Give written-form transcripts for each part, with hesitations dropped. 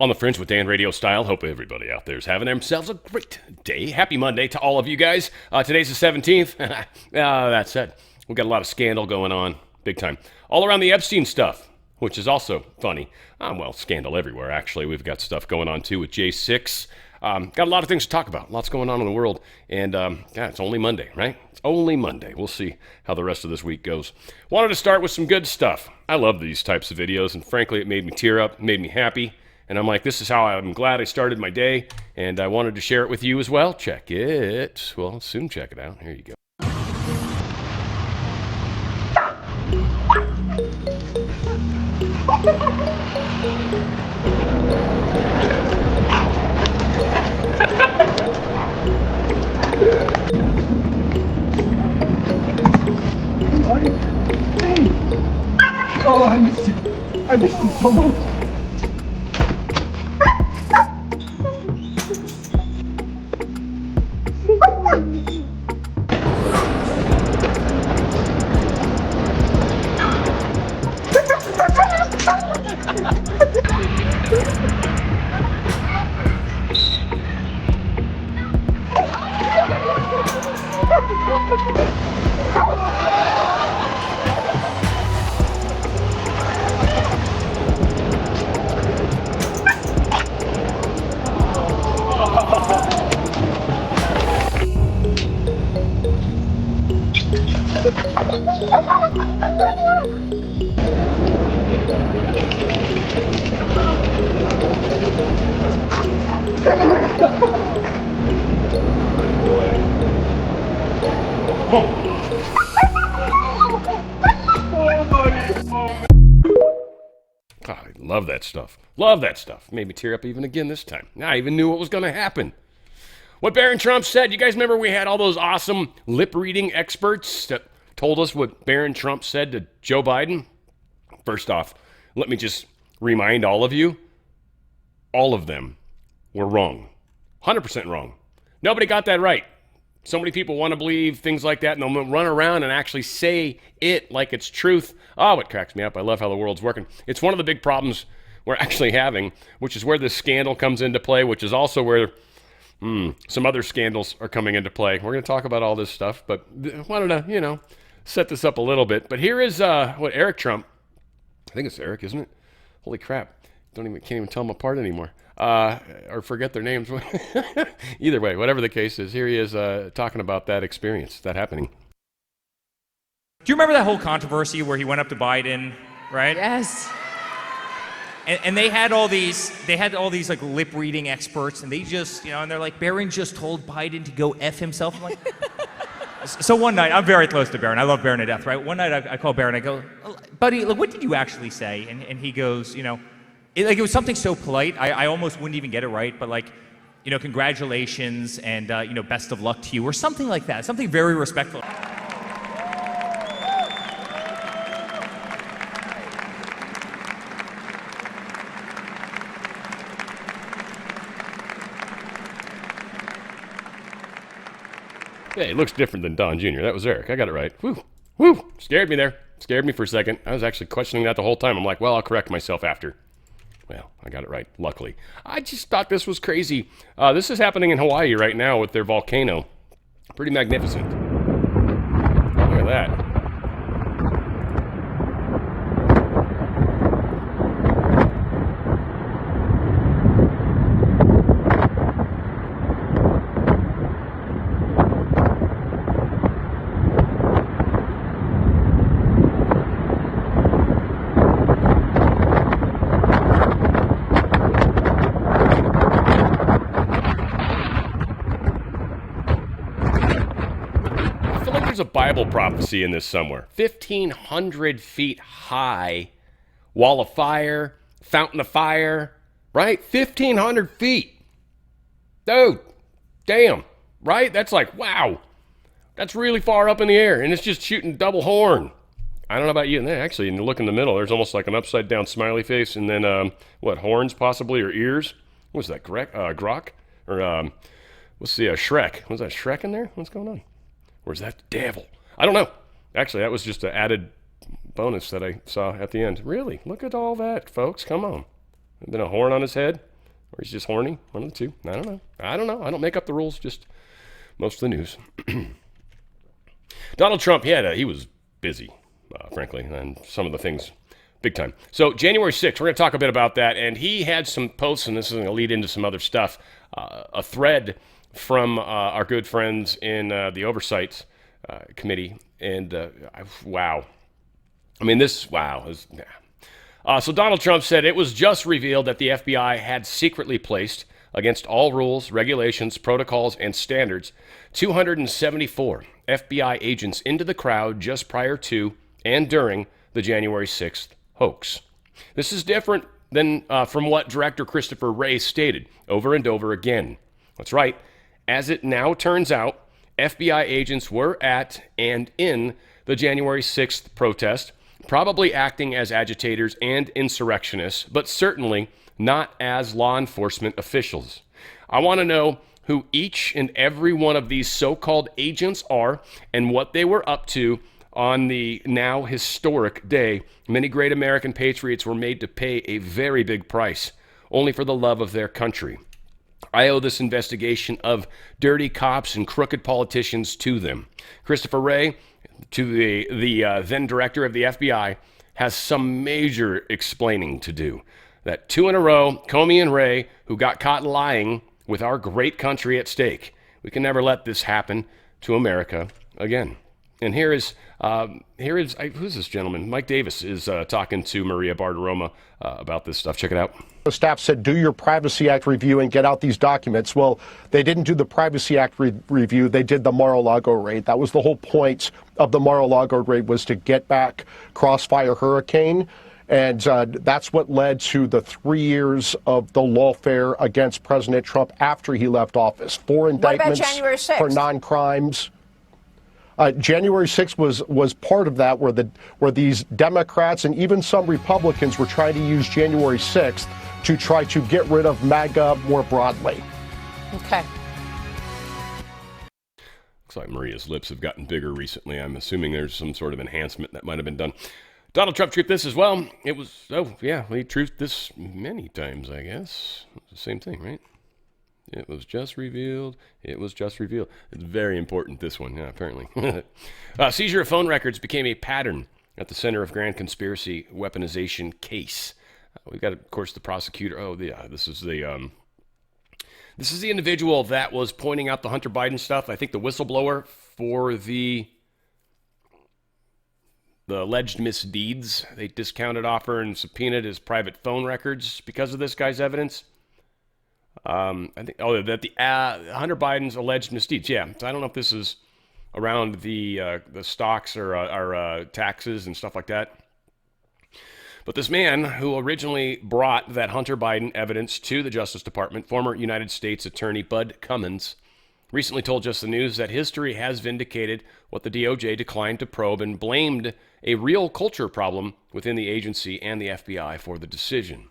On the Fringe with Dan RadioStyle. Hope everybody out there is having themselves a great day. Happy Monday to all of you guys. Today's the 17th. That said, we've got a lot of scandal going on, big time. All around the Epstein stuff, which is also funny. Well, scandal everywhere, actually. We've got stuff going on, too, with J6. Got a lot of things to talk about. Lots going on in the world. And, it's only Monday, right? It's only Monday. We'll see how the rest of this week goes. Wanted to start with some good stuff. I love these types of videos, and frankly, it made me tear up, made me happy. And I'm like, this is how I'm glad I started my day, and I wanted to share it with you as well. Check it. Well, soon check it out. Here you go. Oh, I missed you. I missed you so much. God, I love that stuff. Love that stuff. Made me tear up even again this time. I even knew what was going to happen. What Barron Trump said. You guys remember we had all those awesome lip-reading experts that told us what Barron Trump said to Joe Biden? First off, let me just remind all of you, all of them were wrong. 100% wrong. Nobody got that right. So many people want to believe things like that, and they'll run around and actually say it like it's truth. Oh, it cracks me up. I love how the world's working. It's one of the big problems we're actually having, which is where this scandal comes into play, which is also where some other scandals are coming into play. We're going to talk about all this stuff, but I wanted to, set this up a little bit. But here is what Eric Trump, I think it's Eric, isn't it? Holy crap. Can't even tell them apart anymore. Or forget their names. Either way, whatever the case is, here he is talking about that experience, that happening. Do you remember that whole controversy where he went up to Biden, right? Yes. And they had all these like lip reading experts, and they just, and they're like, Barron just told Biden to go F himself. I'm like, so one night, I'm very close to Barron. I love Barron to death, right? One night I call Barron, I go, buddy, look, what did you actually say? And he goes, it was something so polite, I almost wouldn't even get it right, but like, congratulations and, best of luck to you, or something like that, something very respectful. Yeah, he looks different than Don Jr. That was Eric. I got it right. Woo. Scared me there. Scared me for a second. I was actually questioning that the whole time. I'm like, well, I'll correct myself after. Well, I got it right, luckily. I just thought this was crazy. This is happening in Hawaii right now with their volcano. Pretty magnificent. Look at that. A Bible prophecy in this somewhere. 1,500 feet high, wall of fire, fountain of fire, right? 1,500 feet. Dude, damn, right? That's like, wow. That's really far up in the air, and it's just shooting double horn. I don't know about you. And then actually, when you look in the middle, there's almost like an upside down smiley face, and then, horns possibly, or ears? What was that, Grok? Or, let's see, Shrek. Was that Shrek in there? What's going on? Or is that the devil? I don't know. Actually, that was just an added bonus that I saw at the end. Really? Look at all that, folks. Come on. And then a horn on his head. Or he's just horny. One of the two. I don't know. I don't make up the rules, just most of the news. Donald Trump, he was busy, frankly, and some of the things, big time. So January 6th, we're going to talk a bit about that, and he had some posts, and this is going to lead into some other stuff, a thread from our good friends in the Oversight Committee, and wow. I mean, so Donald Trump said it was just revealed that the FBI had secretly placed, against all rules, regulations, protocols, and standards, 274 FBI agents into the crowd just prior to and during the January 6th hoax. This is different than from what Director Christopher Wray stated over and over again. That's right. As it now turns out, FBI agents were at and in the January 6th protest, probably acting as agitators and insurrectionists, but certainly not as law enforcement officials. I want to know who each and every one of these so-called agents are and what they were up to on the now historic day. Many great American patriots were made to pay a very big price, only for the love of their country. I owe this investigation of dirty cops and crooked politicians to them. Christopher Wray, to the then director of the FBI, has some major explaining to do. That 2 in a row, Comey and Wray, who got caught lying with our great country at stake. We can never let this happen to America again. And who's this gentleman? Mike Davis is talking to Maria Bartiromo about this stuff. Check it out. The staff said, do your Privacy Act review and get out these documents. Well, they didn't do the Privacy Act review. They did the Mar-a-Lago raid. That was the whole point of the Mar-a-Lago raid, was to get back Crossfire Hurricane. And that's what led to the 3 years of the lawfare against President Trump after he left office. 4 indictments for non-crimes. January 6th was part of that, where these Democrats and even some Republicans were trying to use January 6th to try to get rid of MAGA more broadly. Okay. Looks like Maria's lips have gotten bigger recently. I'm assuming there's some sort of enhancement that might have been done. Donald Trump truthed this as well. He truthed this many times, I guess. It's the same thing, right? It was just revealed. It's very important, this one, apparently. Seizure of phone records became a pattern at the center of grand conspiracy weaponization case. We've got, of course, the prosecutor. This is the individual that was pointing out the Hunter Biden stuff. I think the whistleblower for the alleged misdeeds. They discounted offer and subpoenaed his private phone records because of this guy's evidence. I think the Hunter Biden's alleged misdeeds. Yeah, so I don't know if this is around the stocks or taxes and stuff like that. But this man who originally brought that Hunter Biden evidence to the Justice Department, former United States Attorney Bud Cummins, recently told Just the News that history has vindicated what the DOJ declined to probe and blamed a real culture problem within the agency and the FBI for the decision.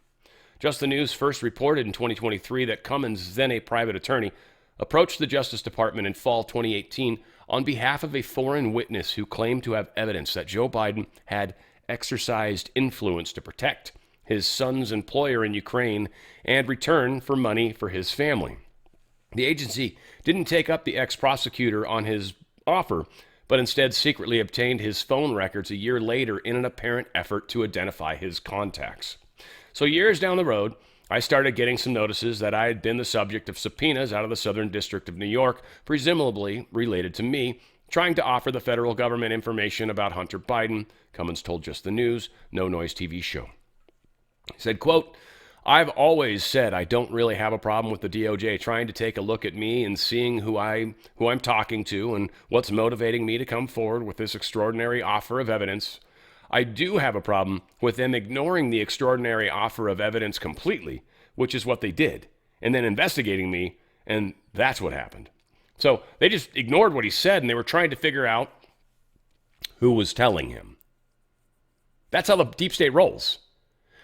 Just the News first reported in 2023 that Cummins, then a private attorney, approached the Justice Department in fall 2018 on behalf of a foreign witness who claimed to have evidence that Joe Biden had exercised influence to protect his son's employer in Ukraine and return for money for his family. The agency didn't take up the ex-prosecutor on his offer, but instead secretly obtained his phone records a year later in an apparent effort to identify his contacts. So years down the road, I started getting some notices that I had been the subject of subpoenas out of the Southern District of New York, presumably related to me, trying to offer the federal government information about Hunter Biden, Cummins told Just the News, No Noise TV show. He said, quote, I've always said I don't really have a problem with the DOJ trying to take a look at me and seeing who I'm talking to and what's motivating me to come forward with this extraordinary offer of evidence. I do have a problem with them ignoring the extraordinary offer of evidence completely, which is what they did, and then investigating me, and that's what happened. So they just ignored what he said, and they were trying to figure out who was telling him. That's how the deep state rolls.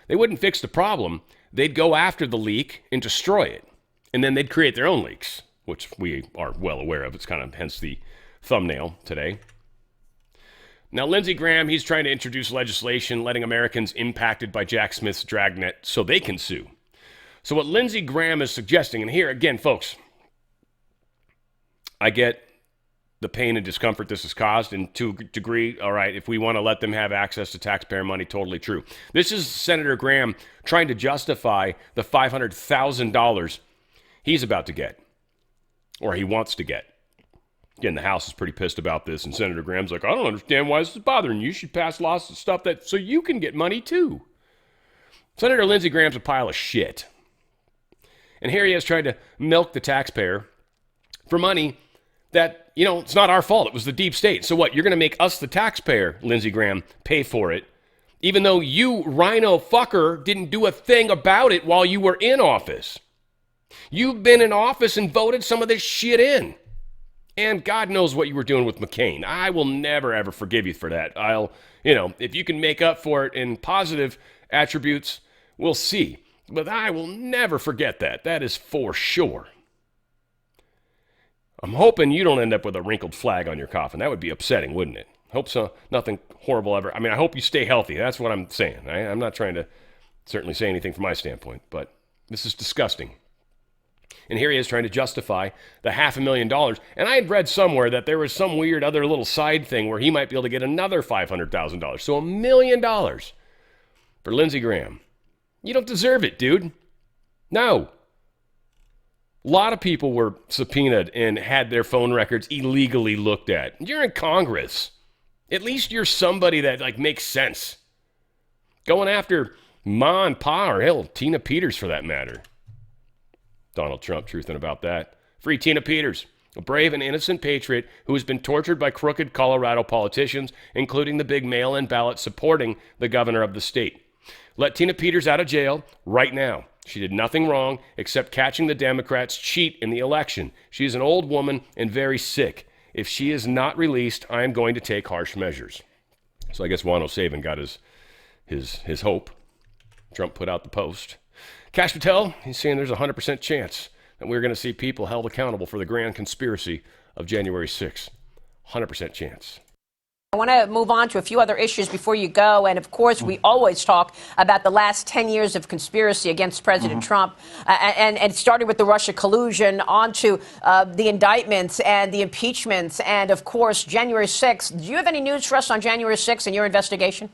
They wouldn't fix the problem. They'd go after the leak and destroy it, and then they'd create their own leaks, which we are well aware of. It's kind of hence the thumbnail today. Now, Lindsey Graham, he's trying to introduce legislation letting Americans impacted by Jack Smith's dragnet so they can sue. So what Lindsey Graham is suggesting, and here again, folks, I get the pain and discomfort this has caused, and to a degree, all right, if we want to let them have access to taxpayer money, totally true. This is Senator Graham trying to justify the $500,000 he's about to get, or he wants to get. Again, the House is pretty pissed about this, and Senator Graham's like, I don't understand why this is bothering you. You should pass laws and stuff that so you can get money too. Senator Lindsey Graham's a pile of shit. And here he is trying to milk the taxpayer for money that, you know, it's not our fault. It was the deep state. So what? You're going to make us, the taxpayer, Lindsey Graham, pay for it, even though you, rhino fucker, didn't do a thing about it while you were in office. You've been in office and voted some of this shit in. And God knows what you were doing with McCain. I will never, ever forgive you for that. If you can make up for it in positive attributes, we'll see. But I will never forget that. That is for sure. I'm hoping you don't end up with a wrinkled flag on your coffin. That would be upsetting, wouldn't it? Hope so. Nothing horrible ever. I mean, I hope you stay healthy. That's what I'm saying. I'm not trying to certainly say anything from my standpoint, but this is disgusting. And here he is trying to justify the $500,000. And I had read somewhere that there was some weird other little side thing where he might be able to get another $500,000. So $1 million for Lindsey Graham. You don't deserve it, dude. No. A lot of people were subpoenaed and had their phone records illegally looked at. You're in Congress. At least you're somebody that makes sense. Going after Ma and Pa, or hell, Tina Peters for that matter. Donald Trump truthing about that. Free Tina Peters, a brave and innocent patriot who has been tortured by crooked Colorado politicians, including the big mail-in ballot supporting the governor of the state. Let Tina Peters out of jail right now. She did nothing wrong except catching the Democrats cheat in the election. She is an old woman and very sick. If she is not released, I am going to take harsh measures. So I guess Juan O'Savin got his hope. Trump put out the post. Kash Patel, he's saying there's a 100% chance that we're going to see people held accountable for the grand conspiracy of January 6th. 100% chance. I want to move on to a few other issues before you go. And of course, we always talk about the last 10 years of conspiracy against President Trump. And it started with the Russia collusion, on to the indictments and the impeachments. And of course, January 6th. Do you have any news for us on January 6th and your investigation?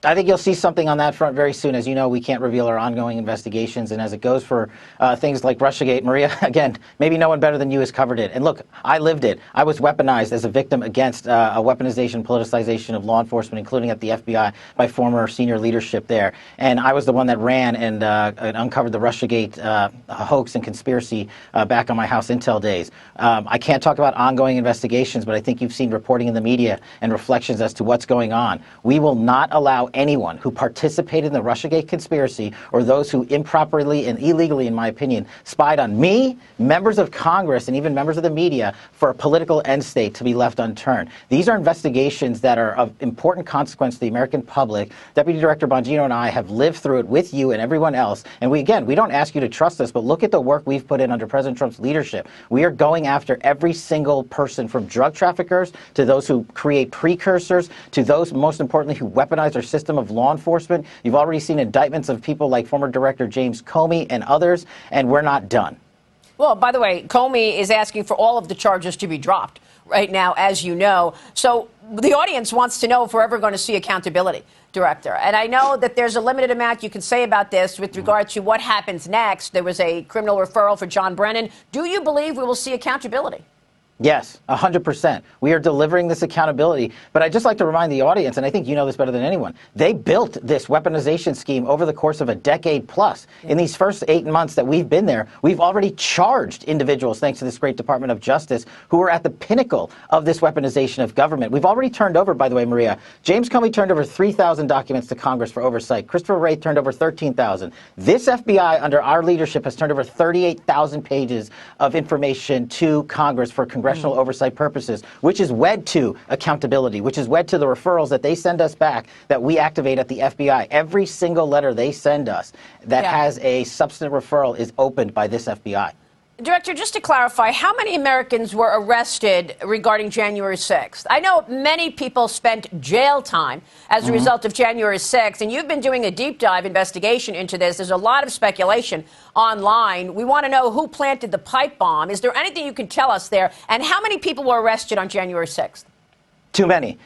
I think you'll see something on that front very soon. As you know, we can't reveal our ongoing investigations. And as it goes for things like Russiagate, Maria, again, maybe no one better than you has covered it. And look, I lived it. I was weaponized as a victim against a weaponization, politicization of law enforcement, including at the FBI, by former senior leadership there. And I was the one that ran and uncovered the Russiagate hoax and conspiracy back on my House Intel days. I can't talk about ongoing investigations, but I think you've seen reporting in the media and reflections as to what's going on. We will not allow anyone who participated in the Russiagate conspiracy, or those who improperly and illegally, in my opinion, spied on me, members of Congress, and even members of the media for a political end state, to be left unturned. These are investigations that are of important consequence to the American public. Deputy Director Bongino and I have lived through it with you and everyone else. And we don't ask you to trust us, but look at the work we've put in under President Trump's leadership. We are going after every single person, from drug traffickers to those who create precursors, to those, most importantly, who weaponize our system of law enforcement. You've already seen indictments of people like former Director James Comey and others, and we're not done. Well, by the way, Comey is asking for all of the charges to be dropped right now, as you know. So the audience wants to know if we're ever going to see accountability, Director. And I know that there's a limited amount you can say about this with regard to what happens next. There was a criminal referral for John Brennan. Do you believe we will see accountability? Yes, 100%. We are delivering this accountability. But I'd just like to remind the audience, and I think you know this better than anyone, they built this weaponization scheme over the course of a decade plus. In these first 8 months that we've been there, we've already charged individuals, thanks to this great Department of Justice, who are at the pinnacle of this weaponization of government. We've already turned over, by the way, Maria, James Comey turned over 3,000 documents to Congress for oversight. Christopher Wray turned over 13,000. This FBI, under our leadership, has turned over 38,000 pages of information to Congress for congressional oversight purposes, which is wed to accountability, which is wed to the referrals that they send us back that we activate at the FBI. Every single letter they send us that has a substantive referral is opened by this FBI. Director, just to clarify, how many Americans were arrested regarding January 6th? I know many people spent jail time as a result of January 6th, and you've been doing a deep dive investigation into this. There's a lot of speculation online. We want to know who planted the pipe bomb. Is there anything you can tell us there? And how many people were arrested on January 6th? Too many.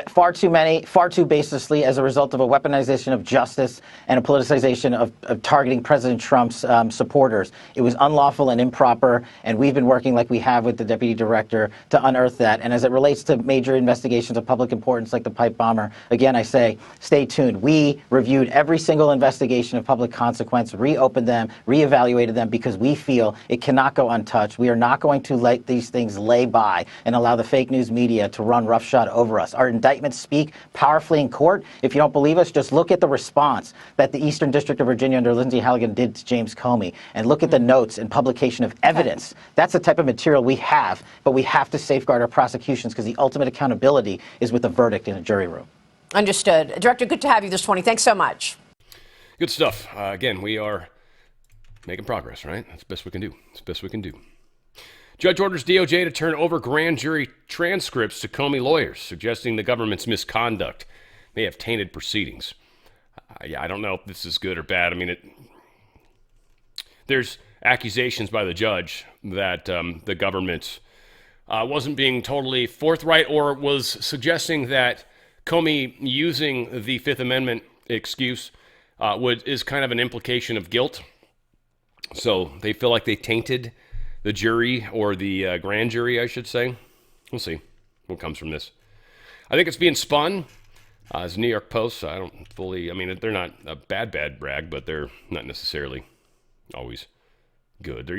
Far too many, far too baselessly as a result of a weaponization of justice and a politicization of targeting President Trump's supporters. It was unlawful and improper, and we've been working like we have with the deputy director to unearth that. And as it relates to major investigations of public importance like the pipe bomber, again, I say, stay tuned. We reviewed every single investigation of public consequence, reopened them, reevaluated them, because we feel it cannot go untouched. We are not going to let these things lay by and allow the fake news media to run roughshod over us. Our indictments speak powerfully in court. If you don't believe us, just look at the response that the Eastern District of Virginia under Lindsay Halligan did to James Comey, and look at the notes and publication of evidence. That's the type of material we have, but we have to safeguard our prosecutions because the ultimate accountability is with a verdict in a jury room. Understood. Director, good to have you this morning. Thanks so much. Good stuff. Again, we are making progress, right? That's the best we can do. That's the best we can do. Judge orders DOJ to turn over grand jury transcripts to Comey lawyers, suggesting the government's misconduct may have tainted proceedings. I don't know if this is good or bad. I mean, there's accusations by the judge that the government wasn't being totally forthright, or was suggesting that Comey using the Fifth Amendment excuse is kind of an implication of guilt. So they feel like they tainted the jury, or the grand jury, I should say. We'll see what comes from this. I think it's being spun. As New York Post, I don't fully, I mean, they're not a bad brag, but they're not necessarily always good.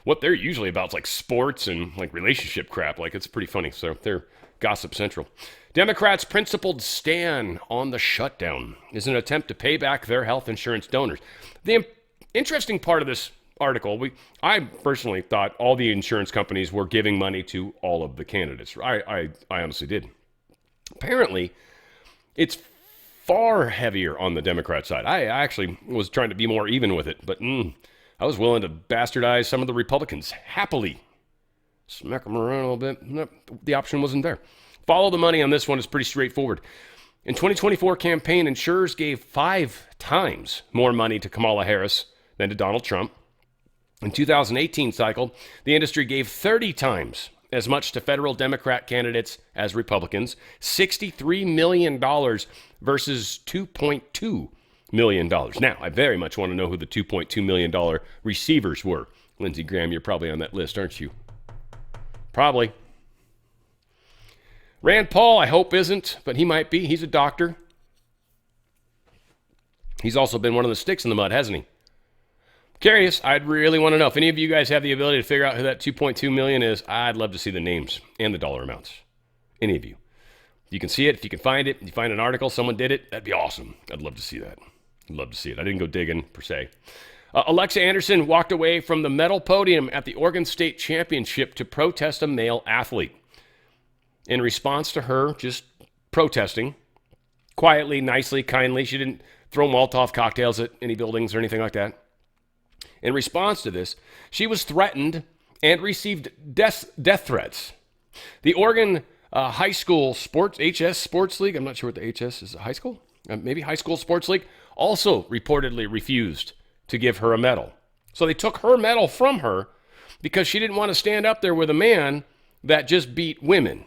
What they're usually about is like sports and like relationship crap. Like, it's pretty funny. So they're gossip central. Democrats' principled stand on the shutdown is an attempt to pay back their health insurance donors. The interesting part of this article, I personally thought all the insurance companies were giving money to all of the candidates. I honestly did. Apparently, it's far heavier on the Democrat side. I actually was trying to be more even with it, but I was willing to bastardize some of the Republicans happily. Smack them around a little bit. Nope, the option wasn't there. Follow the money on this one is pretty straightforward. In 2024 campaign, insurers gave 5 times more money to Kamala Harris than to Donald Trump. In 2018 cycle, the industry gave 30 times as much to federal Democrat candidates as Republicans, $63 million versus $2.2 million. Now, I very much want to know who the $2.2 million receivers were. Lindsey Graham, you're probably on that list, aren't you? Probably. Rand Paul, I hope isn't, but he might be. He's a doctor. He's also been one of the sticks in the mud, hasn't he? Curious, I'd really want to know. If any of you guys have the ability to figure out who that 2.2 million is, I'd love to see the names and the dollar amounts. Any of you. If you can see it, if you can find it, if you find an article, someone did it, that'd be awesome. I'd love to see that. I'd love to see it. I didn't go digging, per se. Alexa Anderson walked away from the medal podium at the Oregon State Championship to protest a male athlete. In response to her just protesting, quietly, nicely, kindly, she didn't throw Molotov cocktails at any buildings or anything like that. In response to this, she was threatened and received death threats. The Oregon High School Sports, HS Sports League, I'm not sure what the HS is, high school? Maybe High School Sports League, also reportedly refused to give her a medal. So they took her medal from her because she didn't want to stand up there with a man that just beat women.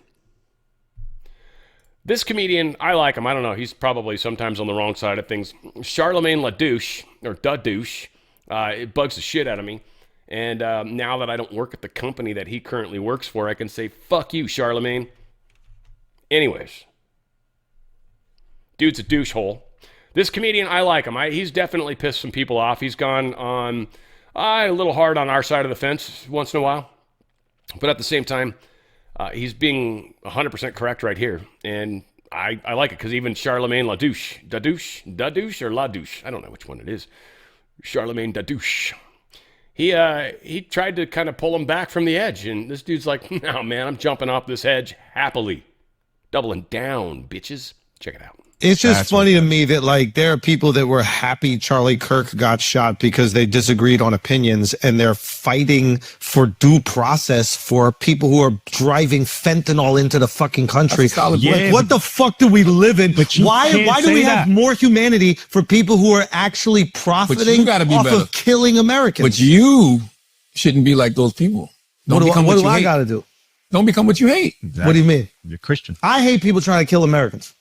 This comedian, I like him. I don't know. He's probably sometimes on the wrong side of things. Charlemagne LaDouche, or Dadouche. It bugs the shit out of me. And now that I don't work at the company that he currently works for, I can say, fuck you, Charlemagne. Anyways. Dude's a douche hole. This comedian, I like him. He's definitely pissed some people off. He's gone on a little hard on our side of the fence once in a while. But at the same time, he's being 100% correct right here. And I like it because even Charlemagne LaDouche, Dadouche or LaDouche, I don't know which one it is. Charlemagne Dadouche. He tried to kind of pull him back from the edge, and this dude's like, no, man, I'm jumping off this edge happily. Doubling down, bitches. Check it out. It's just funny to me that, like, there are people that were happy Charlie Kirk got shot because they disagreed on opinions, and they're fighting for due process for people who are driving fentanyl into the fucking country. Like, what the fuck do we live in? Why do we have more humanity for people who are actually profiting off of killing Americans? But you shouldn't be like those people. What do I got to do? Don't become what you hate. Exactly. What do you mean? You're Christian. I hate people trying to kill Americans.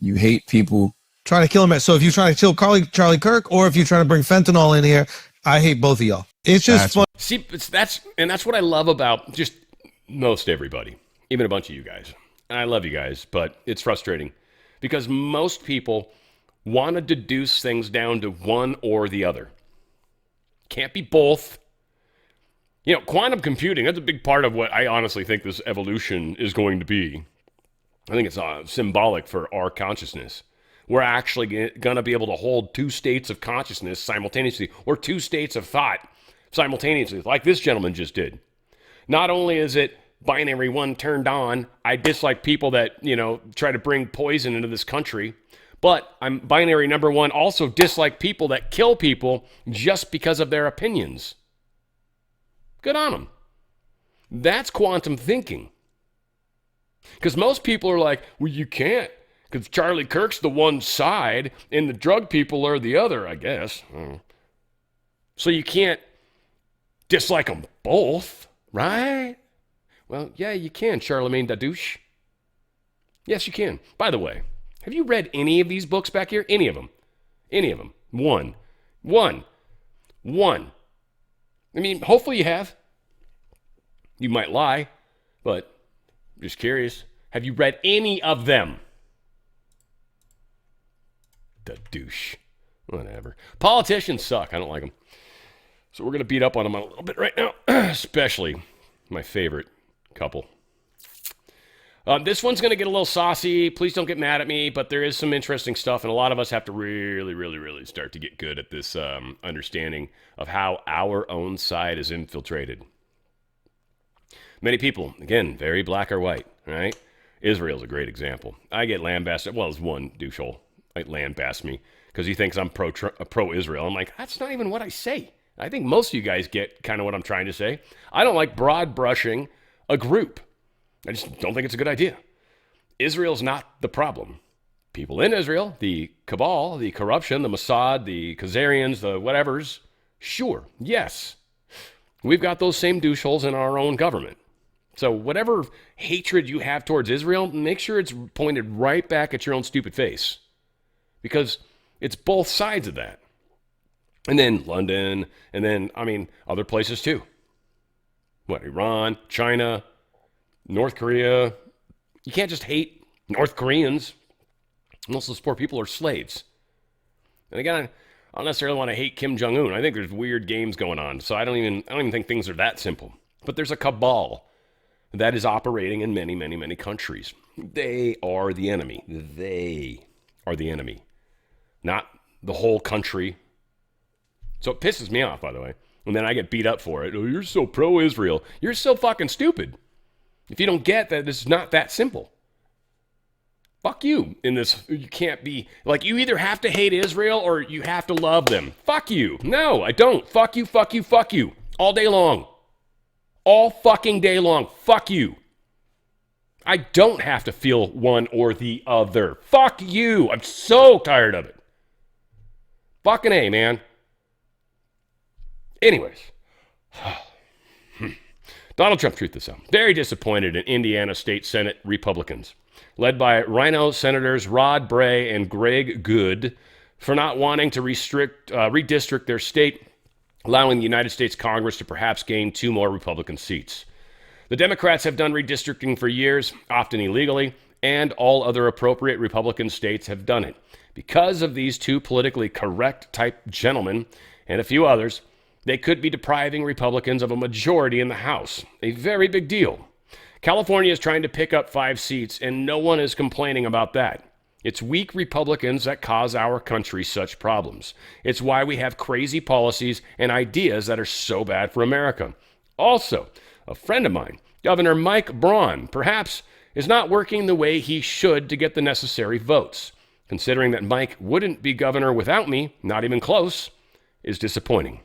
You hate people trying to kill him. So if you're trying to kill Charlie Kirk, or if you're trying to bring fentanyl in here, I hate both of y'all. It's just fun. See, that's what I love about just most everybody, even a bunch of you guys. And I love you guys, but it's frustrating because most people want to deduce things down to one or the other. Can't be both. You know, quantum computing, that's a big part of what I honestly think this evolution is going to be. I think it's symbolic for our consciousness. We're actually going to be able to hold two states of consciousness simultaneously, or two states of thought simultaneously, like this gentleman just did. Not only is it binary one turned on, I dislike people that, try to bring poison into this country, but I'm binary number one, also dislike people that kill people just because of their opinions. Good on them. That's quantum thinking. Because most people are like, well, you can't, because Charlie Kirk's the one side and the drug people are the other, I guess. So you can't dislike them both, right? Well, yeah, you can, Charlemagne da douche. Yes, you can. By the way, have you read any of these books back here? Any of them? Any of them? One. I mean, hopefully you have. You might lie, but just curious. Have you read any of them? The douche. Whatever. Politicians suck. I don't like them. So we're going to beat up on them a little bit right now, especially my favorite couple. This one's going to get a little saucy. Please don't get mad at me, but there is some interesting stuff, and a lot of us have to really, really, really start to get good at this understanding of how our own side is infiltrated. Many people, again, very black or white, right? Israel's a great example. I get lambasted. Well, there's one douchehole like lambast me because he thinks I'm pro-Israel. I'm like, that's not even what I say. I think most of you guys get kind of what I'm trying to say. I don't like broad brushing a group. I just don't think it's a good idea. Israel's not the problem. People in Israel, the cabal, the corruption, the Mossad, the Khazarians, the whatevers, sure, yes. We've got those same doucheholes in our own government. So whatever hatred you have towards Israel, make sure it's pointed right back at your own stupid face. Because it's both sides of that. And then London, and then, other places too. Iran, China, North Korea. You can't just hate North Koreans. Most of those poor people are slaves. And again, I don't necessarily want to hate Kim Jong-un. I think there's weird games going on. So I don't even think things are that simple. But there's a cabal that is operating in many, many, many countries. They are the enemy. They are the enemy. Not the whole country. So it pisses me off, by the way. And then I get beat up for it. Oh, you're so pro-Israel. You're so fucking stupid. If you don't get that this is not that simple. Fuck you in this. You can't be, like, you either have to hate Israel or you have to love them. Fuck you. No, I don't. Fuck you, fuck you, fuck you. All day long. All fucking day long. Fuck you. I don't have to feel one or the other. Fuck you. I'm so tired of it. Fucking A, man. Anyways. Donald Trump, truth this out. Very disappointed in Indiana State Senate Republicans, led by Rhino Senators Rod Bray and Greg Good, for not wanting to redistrict their state, allowing the United States Congress to perhaps gain 2 more Republican seats. The Democrats have done redistricting for years, often illegally, and all other appropriate Republican states have done it. Because of these 2 politically correct type gentlemen and a few others, they could be depriving Republicans of a majority in the House. A very big deal. California is trying to pick up 5 seats, and no one is complaining about that. It's weak Republicans that cause our country such problems. It's why we have crazy policies and ideas that are so bad for America. Also, a friend of mine, Governor Mike Braun, perhaps is not working the way he should to get the necessary votes. Considering that Mike wouldn't be governor without me, not even close, is disappointing.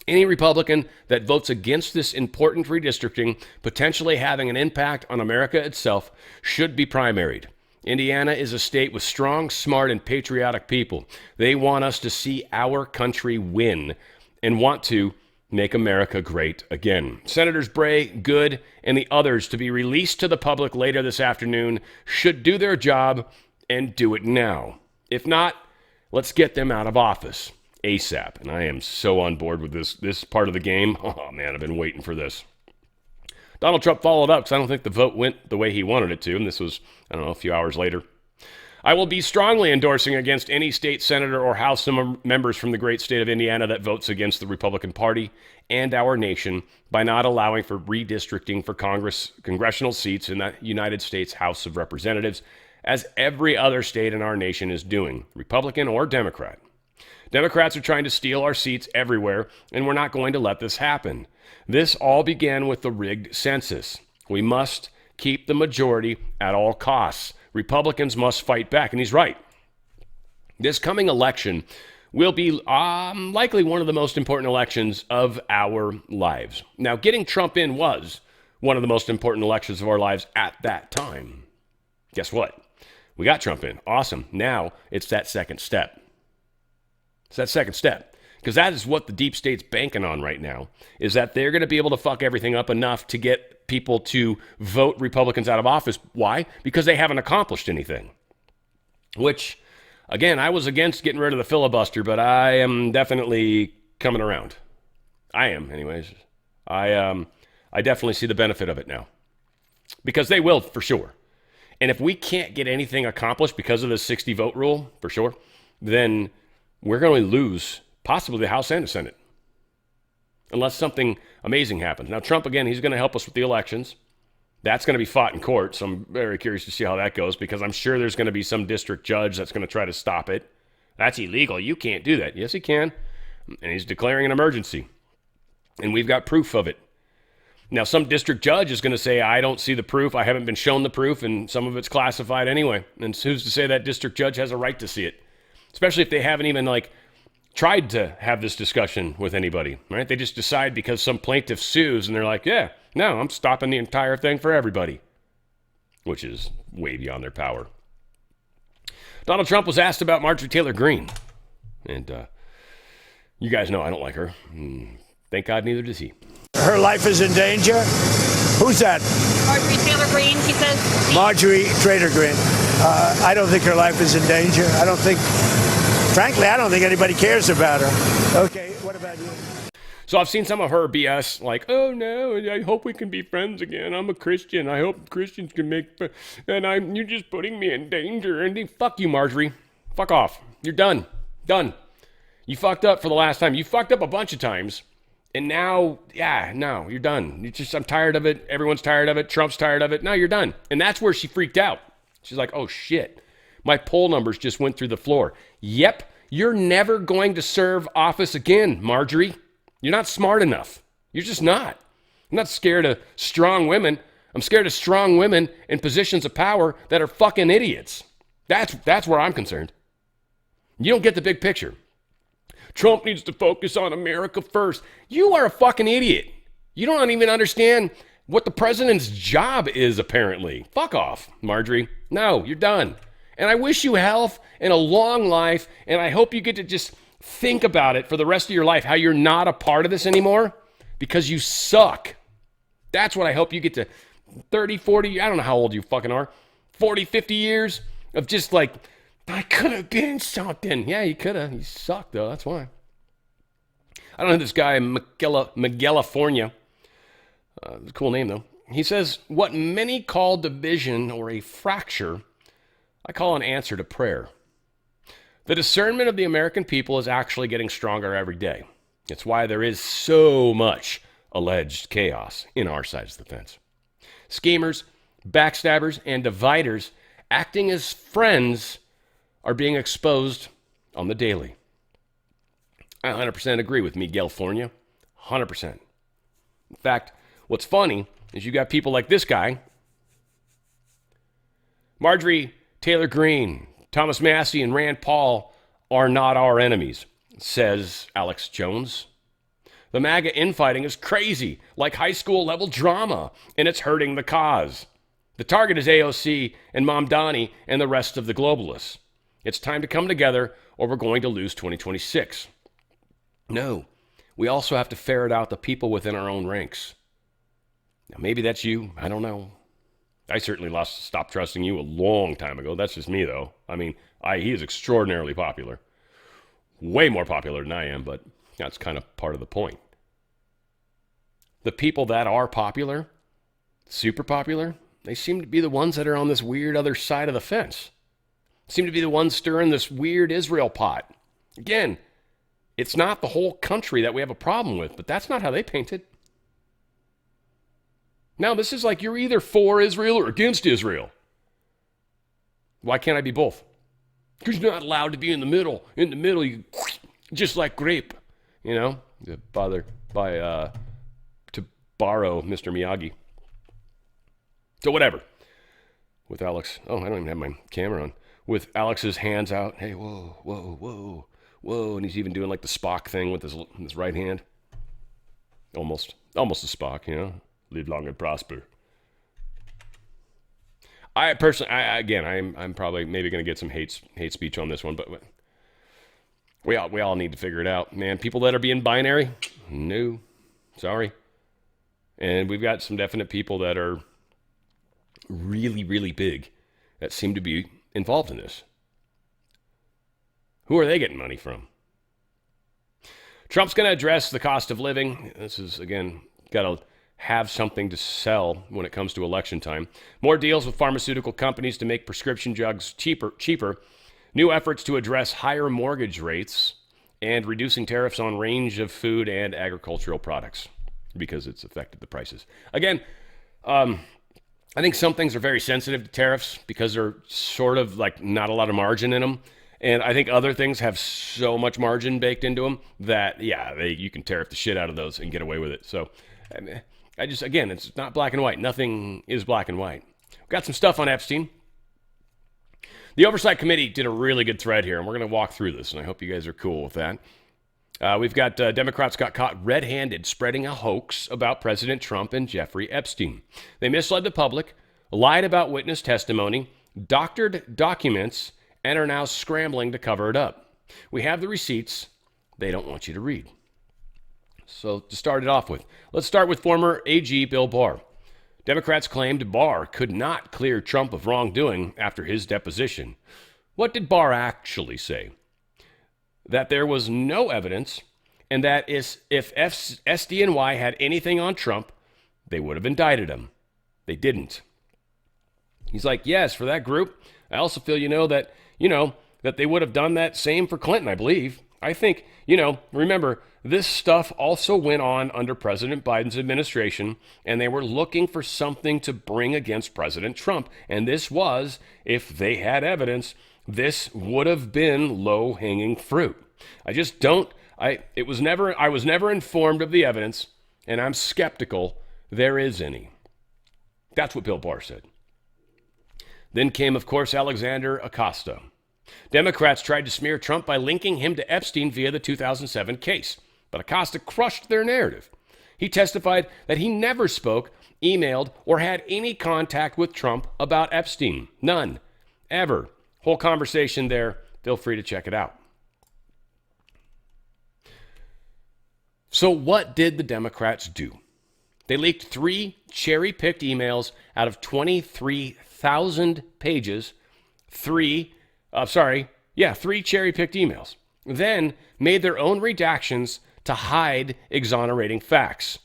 Any Republican that votes against this important redistricting, potentially having an impact on America itself, should be primaried. Indiana is a state with strong, smart, and patriotic people. They want us to see our country win and want to make America great again. Senators Bray, Good, and the others to be released to the public later this afternoon should do their job and do it now. If not, let's get them out of office ASAP. And I am so on board with this part of the game. Oh, man, I've been waiting for this. Donald Trump followed up because I don't think the vote went the way he wanted it to. And this was, I don't know, a few hours later. I will be strongly endorsing against any state senator or House members from the great state of Indiana that votes against the Republican Party and our nation by not allowing for redistricting for congressional seats in the United States House of Representatives, as every other state in our nation is doing, Republican or Democrat. Democrats are trying to steal our seats everywhere, and we're not going to let this happen. This all began with the rigged census. We must keep the majority at all costs. Republicans must fight back, and he's right. This coming election will be likely one of the most important elections of our lives. Now, getting Trump in was one of the most important elections of our lives at that time. Guess what? We got Trump in. Awesome. Now it's that second step. It's that second step. Because that is what the deep state's banking on right now, is that they're going to be able to fuck everything up enough to get people to vote Republicans out of office. Why? Because they haven't accomplished anything. Which, again, I was against getting rid of the filibuster, but I am definitely coming around. I am, anyways. I definitely see the benefit of it now. Because they will, for sure. And if we can't get anything accomplished because of the 60 vote rule, for sure, then we're going to lose possibly the House and the Senate. Unless something amazing happens. Now, Trump, again, he's going to help us with the elections. That's going to be fought in court, so I'm very curious to see how that goes, because I'm sure there's going to be some district judge that's going to try to stop it. That's illegal. You can't do that. Yes, he can. And he's declaring an emergency. And we've got proof of it. Now, some district judge is going to say, I don't see the proof, I haven't been shown the proof, and some of it's classified anyway. And who's to say that district judge has a right to see it? Especially if they haven't even, tried to have this discussion with anybody, right? They just decide because some plaintiff sues, and they're like, yeah, no, I'm stopping the entire thing for everybody, which is way beyond their power. Donald Trump was asked about Marjorie Taylor Greene, and you guys know I don't like her. Thank God neither does he. Her life is in danger? Who's that? Marjorie Taylor Greene, he says. Marjorie Taylor Greene. I don't think her life is in danger. Frankly, I don't think anybody cares about her. Okay, what about you? So I've seen some of her BS, like, oh no, I hope we can be friends again. I'm a Christian. I hope Christians can you're just putting me in danger. And fuck you, Marjorie. Fuck off. You're done. Done. You fucked up for the last time. You fucked up a bunch of times. And now, no, you're done. I'm tired of it. Everyone's tired of it. Trump's tired of it. Now you're done. And that's where she freaked out. She's like, oh shit. My poll numbers just went through the floor. Yep, you're never going to serve office again, Marjorie. You're not smart enough. You're just not. I'm not scared of strong women. I'm scared of strong women in positions of power that are fucking idiots. That's where I'm concerned. You don't get the big picture. Trump needs to focus on America first. You are a fucking idiot. You don't even understand what the president's job is, apparently. Fuck off, Marjorie. No, you're done. And I wish you health and a long life, and I hope you get to just think about it for the rest of your life, how you're not a part of this anymore, because you suck. That's what I hope you get to 30, 40, I don't know how old you fucking are, 40, 50 years of just like, I could have been something. Yeah, you could have. You suck, though. That's why. I don't know this guy, Miguelifornia. Cool name, though. He says, what many call division or a fracture, I call an answer to prayer. The discernment of the American people is actually getting stronger every day. It's why there is so much alleged chaos in our side of the fence. Schemers, backstabbers, and dividers acting as friends are being exposed on the daily. I 100% agree with Miguelifornia. 100%. In fact, what's funny is you got people like this guy Marjorie Taylor Greene, Thomas Massey, and Rand Paul are not our enemies, says Alex Jones. The MAGA infighting is crazy, like high school level drama, and it's hurting the cause. The target is AOC and Mamdani and the rest of the globalists. It's time to come together or we're going to lose 2026. No, we also have to ferret out the people within our own ranks. Now, maybe that's you. I don't know. I certainly stopped trusting you a long time ago. That's just me, though. I mean, he is extraordinarily popular. Way more popular than I am, but that's kind of part of the point. The people that are popular, super popular, they seem to be the ones that are on this weird other side of the fence. Seem to be the ones stirring this weird Israel pot. Again, it's not the whole country that we have a problem with, but that's not how they paint it. Now, this is like you're either for Israel or against Israel. Why can't I be both? Because you're not allowed to be in the middle. In the middle, you just like grape, you know, to borrow Mr. Miyagi. So whatever. With Alex, I don't even have my camera on. With Alex's hands out, hey, whoa, whoa, whoa, whoa, and he's even doing like the Spock thing with his right hand. Almost a Spock, you know. Live long and prosper. I personally, I'm probably maybe going to get some hate speech on this one, but we all need to figure it out, man. People that are being binary, no, sorry. And we've got some definite people that are really, really big that seem to be involved in this. Who are they getting money from? Trump's going to address the cost of living. This is, again, got to have something to sell when it comes to election time. More deals with pharmaceutical companies to make prescription drugs cheaper. New efforts to address higher mortgage rates and reducing tariffs on range of food and agricultural products because it's affected the prices. Again, I think some things are very sensitive to tariffs because they're sort of like not a lot of margin in them. And I think other things have so much margin baked into them that, you can tariff the shit out of those and get away with it. So it's not black and white. Nothing is black and white. We've got some stuff on Epstein. The Oversight Committee did a really good thread here, and we're going to walk through this, and I hope you guys are cool with that. We've got Democrats got caught red-handed spreading a hoax about President Trump and Jeffrey Epstein. They misled the public, lied about witness testimony, doctored documents, and are now scrambling to cover it up. We have the receipts they don't want you to read. So to start it off with, let's start with former AG Bill Barr. Democrats claimed Barr could not clear Trump of wrongdoing after his deposition. What did Barr actually say? That there was no evidence, and that if SDNY had anything on Trump, they would have indicted him. They didn't. He's like, yes, for that group. I also feel, that they would have done that same for Clinton, I believe. I think, remember, this stuff also went on under President Biden's administration, and they were looking for something to bring against President Trump. And this was, if they had evidence, this would have been low-hanging fruit. I was never informed of the evidence, and I'm skeptical there is any. That's what Bill Barr said. Then came, of course, Alexander Acosta. Democrats tried to smear Trump by linking him to Epstein via the 2007 case, but Acosta crushed their narrative. He testified that he never spoke, emailed, or had any contact with Trump about Epstein. None. Ever. Whole conversation there. Feel free to check it out. So what did the Democrats do? They leaked 3 cherry-picked emails out of 23,000 pages. 3 cherry-picked emails. Then made their own redactions to hide exonerating facts.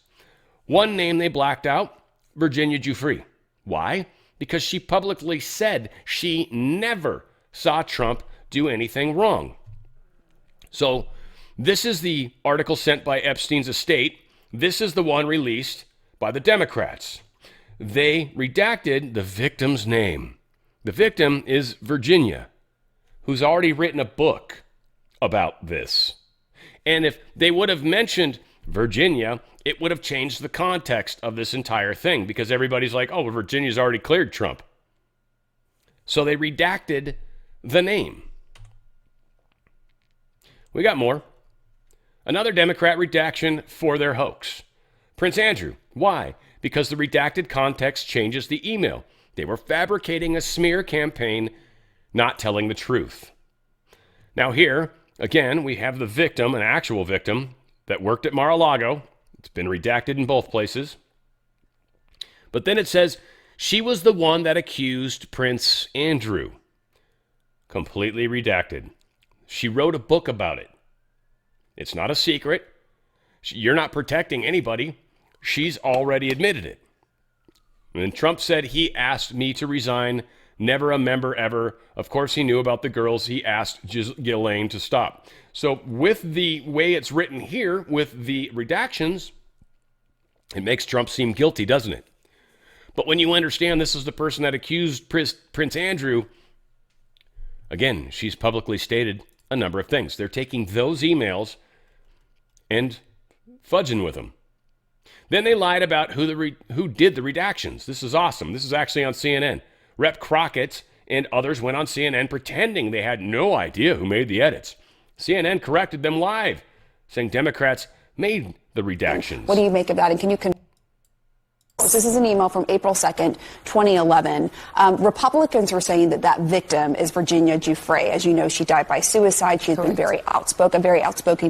One name they blacked out, Virginia Giuffre. Why? Because she publicly said she never saw Trump do anything wrong. So this is the article sent by Epstein's estate. This is the one released by the Democrats. They redacted the victim's name. The victim is Virginia, who's already written a book about this. And if they would have mentioned Virginia, it would have changed the context of this entire thing because everybody's like, oh, well, Virginia's already cleared Trump. So they redacted the name. We got more. Another Democrat redaction for their hoax. Prince Andrew. Why? Because the redacted context changes the email. They were fabricating a smear campaign, not telling the truth. Now here, again, we have the victim, an actual victim, that worked at Mar-a-Lago. It's been redacted in both places. But then it says she was the one that accused Prince Andrew. Completely redacted. She wrote a book about it. It's not a secret. You're not protecting anybody. She's already admitted it. And Trump said he asked me to resign. Never a member ever. Of course, he knew about the girls. He asked Ghislaine to stop. So with the way it's written here, with the redactions, it makes Trump seem guilty, doesn't it? But when you understand this is the person that accused Prince Andrew, again, she's publicly stated a number of things. They're taking those emails and fudging with them. Then they lied about who did the redactions. This is awesome. This is actually on CNN. Rep Crockett and others went on CNN pretending they had no idea who made the edits. CNN corrected them live, saying Democrats made the redactions. What do you make of that? And can you this is an email from April 2nd, 2011. Republicans were saying that victim is Virginia Giuffre. As you know, she died by suicide. She's been very outspoken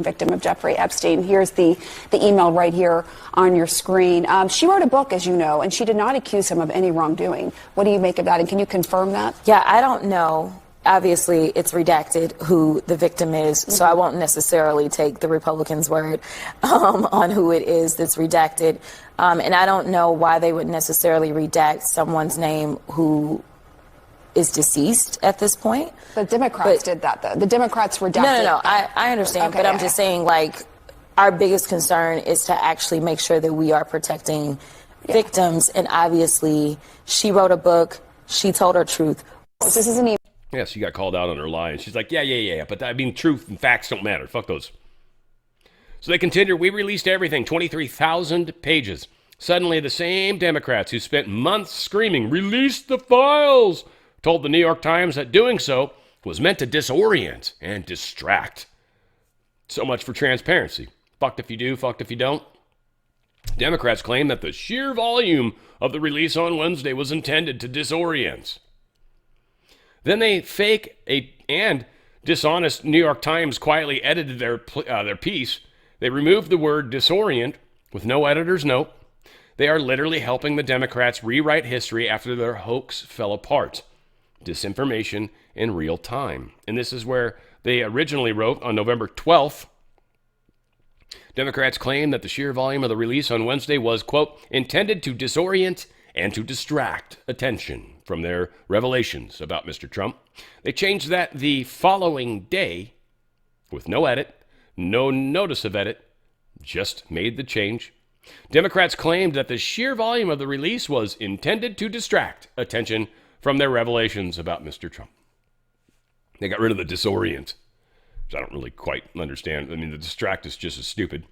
victim of Jeffrey Epstein. Here's the email right here on your screen. She wrote a book, as you know, and she did not accuse him of any wrongdoing. What do you make of that? And can you confirm that? Yeah, I don't know. Obviously, it's redacted who the victim is, so I won't necessarily take the Republicans' word on who it is that's redacted. And I don't know why they would necessarily redact someone's name who is deceased at this point. The Democrats did that, though. The Democrats redacted. No. I understand, okay, but I'm just saying, like, our biggest concern is to actually make sure that we are protecting victims. And obviously, she wrote a book. She told her truth. This isn't even. Yeah, she got called out on her lie, and she's like, yeah, but I mean, truth and facts don't matter. Fuck those. So they continued, we released everything, 23,000 pages. Suddenly, the same Democrats who spent months screaming, release the files, told the New York Times that doing so was meant to disorient and distract. So much for transparency. Fucked if you do, fucked if you don't. Democrats claim that the sheer volume of the release on Wednesday was intended to disorient. Then they fake and dishonest New York Times quietly edited their piece. They removed the word disorient with no editor's note. They are literally helping the Democrats rewrite history after their hoax fell apart. Disinformation in real time. And this is where they originally wrote on November 12th. Democrats claim that the sheer volume of the release on Wednesday was, quote, intended to disorient and to distract attention from their revelations about Mr. Trump. They changed that the following day with no edit, no notice of edit, just made the change. Democrats claimed that the sheer volume of the release was intended to distract attention from their revelations about Mr. Trump. They got rid of the disorient, which I don't really quite understand. I mean, the distract is just as stupid.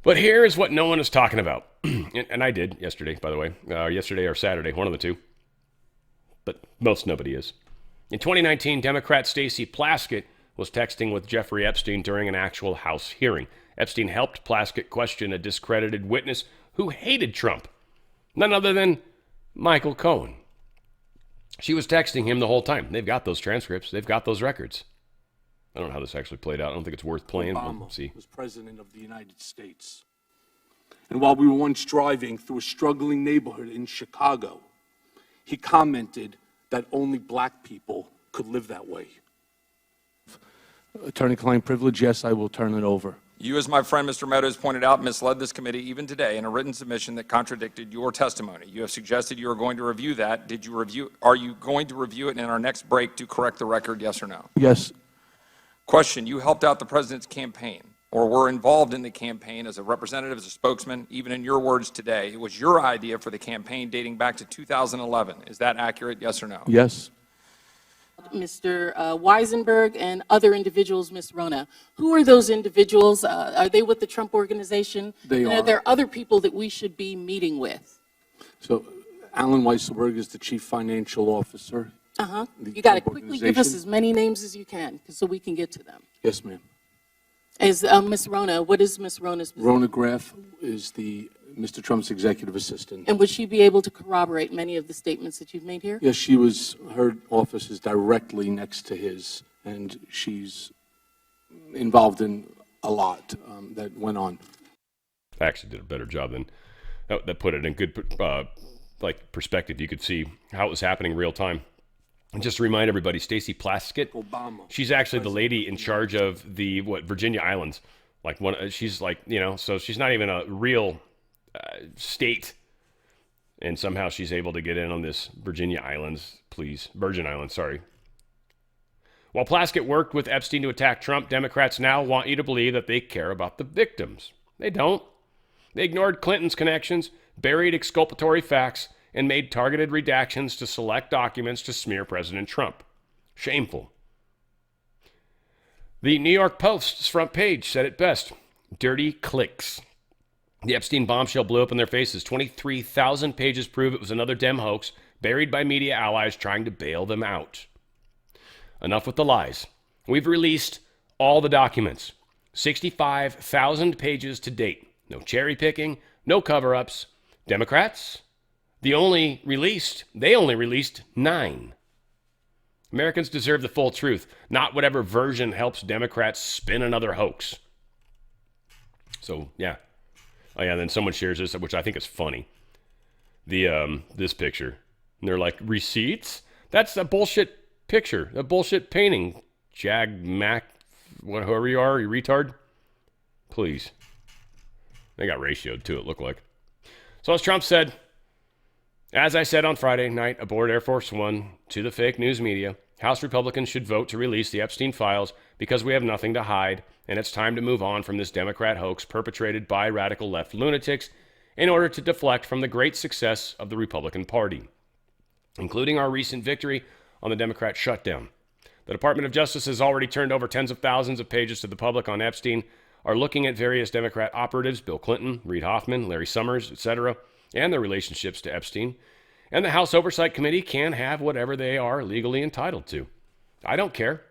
But here is what no one is talking about. And I did yesterday, by the way. Yesterday or Saturday, one of the two. But most nobody is. In 2019, Democrat Stacey Plaskett was texting with Jeffrey Epstein during an actual House hearing. Epstein helped Plaskett question a discredited witness who hated Trump. None other than Michael Cohen. She was texting him the whole time. They've got those transcripts. They've got those records. I don't know how this actually played out. I don't think it's worth playing. We'll see. Was president of the United States. And while we were once driving through a struggling neighborhood in Chicago, he commented that only black people could live that way. Attorney-client privilege, yes, I will turn it over. You, as my friend Mr. Meadows pointed out, misled this committee even today in a written submission that contradicted your testimony. You have suggested you are going to review that. Are you going to review it in our next break to correct the record, yes or no? Yes. Question, you helped out the president's campaign or were involved in the campaign as a representative, as a spokesman, even in your words today. It was your idea for the campaign dating back to 2011. Is that accurate, yes or no? Yes. Mr. Weisenberg and other individuals, Ms. Rona. Who are those individuals? Are they with the Trump Organization? They are. Are there other people that we should be meeting with? So Alan Weisselberg is the chief financial officer. You got to quickly give us as many names as you can so we can get to them. Yes, ma'am. Is Miss Rona, what is Miss Rona's position? Rona Graff is Mr. Trump's executive assistant. And would she be able to corroborate many of the statements that you've made here? Yes, her office is directly next to his, and she's involved in a lot that went on. I actually did a better job than that put it in good perspective. You could see how it was happening real time. And just to remind everybody, Stacey Plaskett, Obama. She's actually the lady in charge of the Virginia Islands. She's so she's not even a real state, and somehow she's able to get in on this Virgin Islands. Sorry. While Plaskett worked with Epstein to attack Trump, Democrats now want you to believe that they care about the victims. They don't. They ignored Clinton's connections, buried exculpatory facts, and made targeted redactions to select documents to smear President Trump. Shameful. The New York Post's front page said it best. Dirty clicks. The Epstein bombshell blew up in their faces. 23,000 pages prove it was another Dem hoax buried by media allies trying to bail them out. Enough with the lies. We've released all the documents. 65,000 pages to date. No cherry picking, no cover-ups. Democrats? They only released 9. Americans deserve the full truth, not whatever version helps Democrats spin another hoax. So, yeah. Oh, yeah, then someone shares this, which I think is funny. This picture. And they're like, receipts? That's a bullshit picture, a bullshit painting. Jag, Mac, whoever you are, you retard. Please. They got ratioed too, it looked like. So as Trump said, as I said on Friday night aboard Air Force One to the fake news media, House Republicans should vote to release the Epstein files because we have nothing to hide, and it's time to move on from this Democrat hoax perpetrated by radical left lunatics in order to deflect from the great success of the Republican Party, including our recent victory on the Democrat shutdown. The Department of Justice has already turned over tens of thousands of pages to the public on Epstein, are looking at various Democrat operatives, Bill Clinton, Reid Hoffman, Larry Summers, etc., and their relationships to Epstein. And the House Oversight Committee can have whatever they are legally entitled to. I don't care.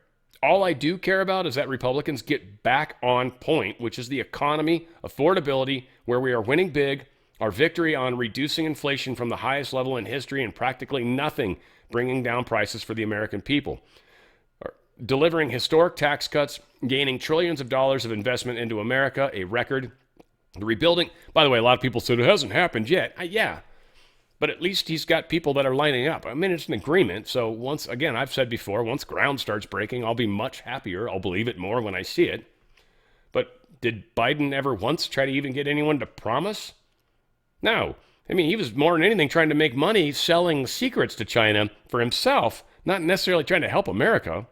All I do care about is that Republicans get back on point, which is the economy, affordability, where we are winning big, our victory on reducing inflation from the highest level in history and practically nothing bringing down prices for the American people, delivering historic tax cuts, gaining trillions of dollars of investment into America, a record, the rebuilding. By the way, a lot of people said it hasn't happened yet. Yeah, but at least he's got people that are lining up. I mean, it's an agreement. So once, again, I've said before, once ground starts breaking, I'll be much happier. I'll believe it more when I see it. But did Biden ever once try to even get anyone to promise? No. I mean, he was more than anything trying to make money selling secrets to China for himself, not necessarily trying to help America.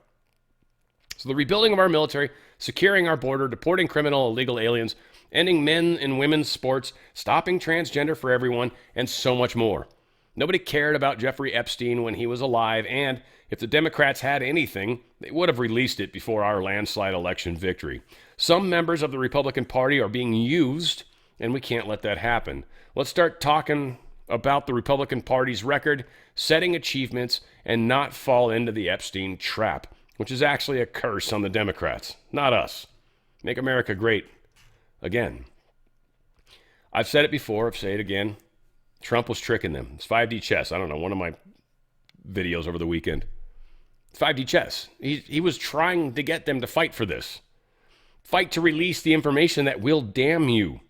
So the rebuilding of our military, securing our border, deporting criminal illegal aliens, ending men and women's sports, stopping transgender for everyone, and so much more. Nobody cared about Jeffrey Epstein when he was alive, and if the Democrats had anything, they would have released it before our landslide election victory. Some members of the Republican Party are being used, and we can't let that happen. Let's start talking about the Republican Party's record, setting achievements, and not fall into the Epstein trap, which is actually a curse on the Democrats, not us. Make America great again. I've said it before, I'll say it again. Trump was tricking them. It's 5D chess. I don't know, one of my videos over the weekend. It's 5D chess. He was trying to get them to fight for this. Fight to release the information that will damn you.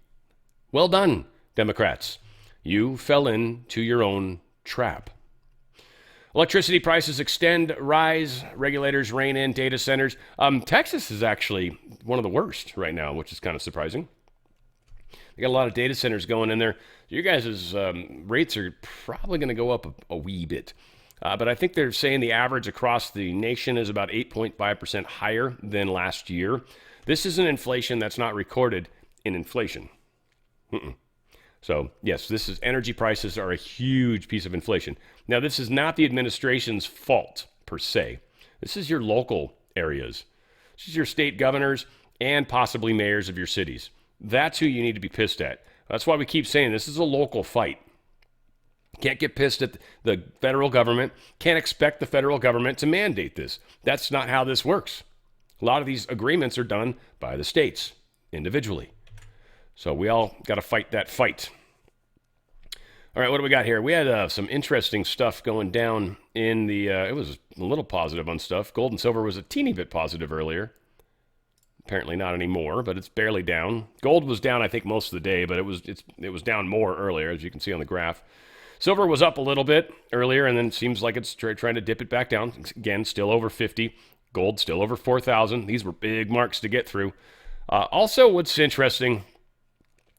Well done, Democrats. You fell into your own trap. Electricity prices extend, rise, regulators rein in data centers. Texas is actually one of the worst right now, which is kind of surprising. They got a lot of data centers going in there. Your guys' rates are probably going to go up a wee bit. But I think they're saying the average across the nation is about 8.5% higher than last year. This is an inflation that's not recorded in inflation. So, yes, this is energy prices are a huge piece of inflation. Now, this is not the administration's fault, per se. This is your local areas. This is your state governors and possibly mayors of your cities. That's who you need to be pissed at. That's why we keep saying this is a local fight. Can't get pissed at the federal government. Can't expect the federal government to mandate this. That's not how this works. A lot of these agreements are done by the states individually. So we all got to fight that fight. All right, what do we got here? We had some interesting stuff going down in the, it was a little positive on stuff. Gold and silver was a teeny bit positive earlier. Apparently not anymore, but it's barely down. Gold was down, I think, most of the day, but it was down more earlier, as you can see on the graph. Silver was up a little bit earlier, and then it seems like it's trying to dip it back down. Again, still over 50. Gold still over 4,000. These were big marks to get through. Also, what's interesting,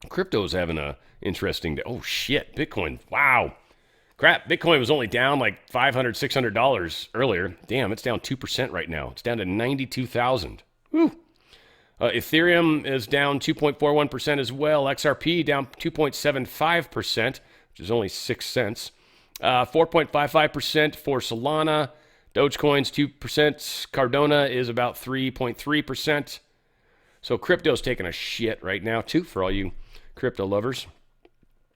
crypto's having a interesting day. Oh, shit. Bitcoin. Wow. Crap. Bitcoin was only down like $500, $600 earlier. Damn, it's down 2% right now. It's down to 92,000. Woo. Ethereum is down 2.41% as well. XRP down 2.75%, which is only 6 cents. 4.55% for Solana. Dogecoin's 2%. Cardano is about 3.3%. So crypto's taking a shit right now, too, for all you crypto lovers.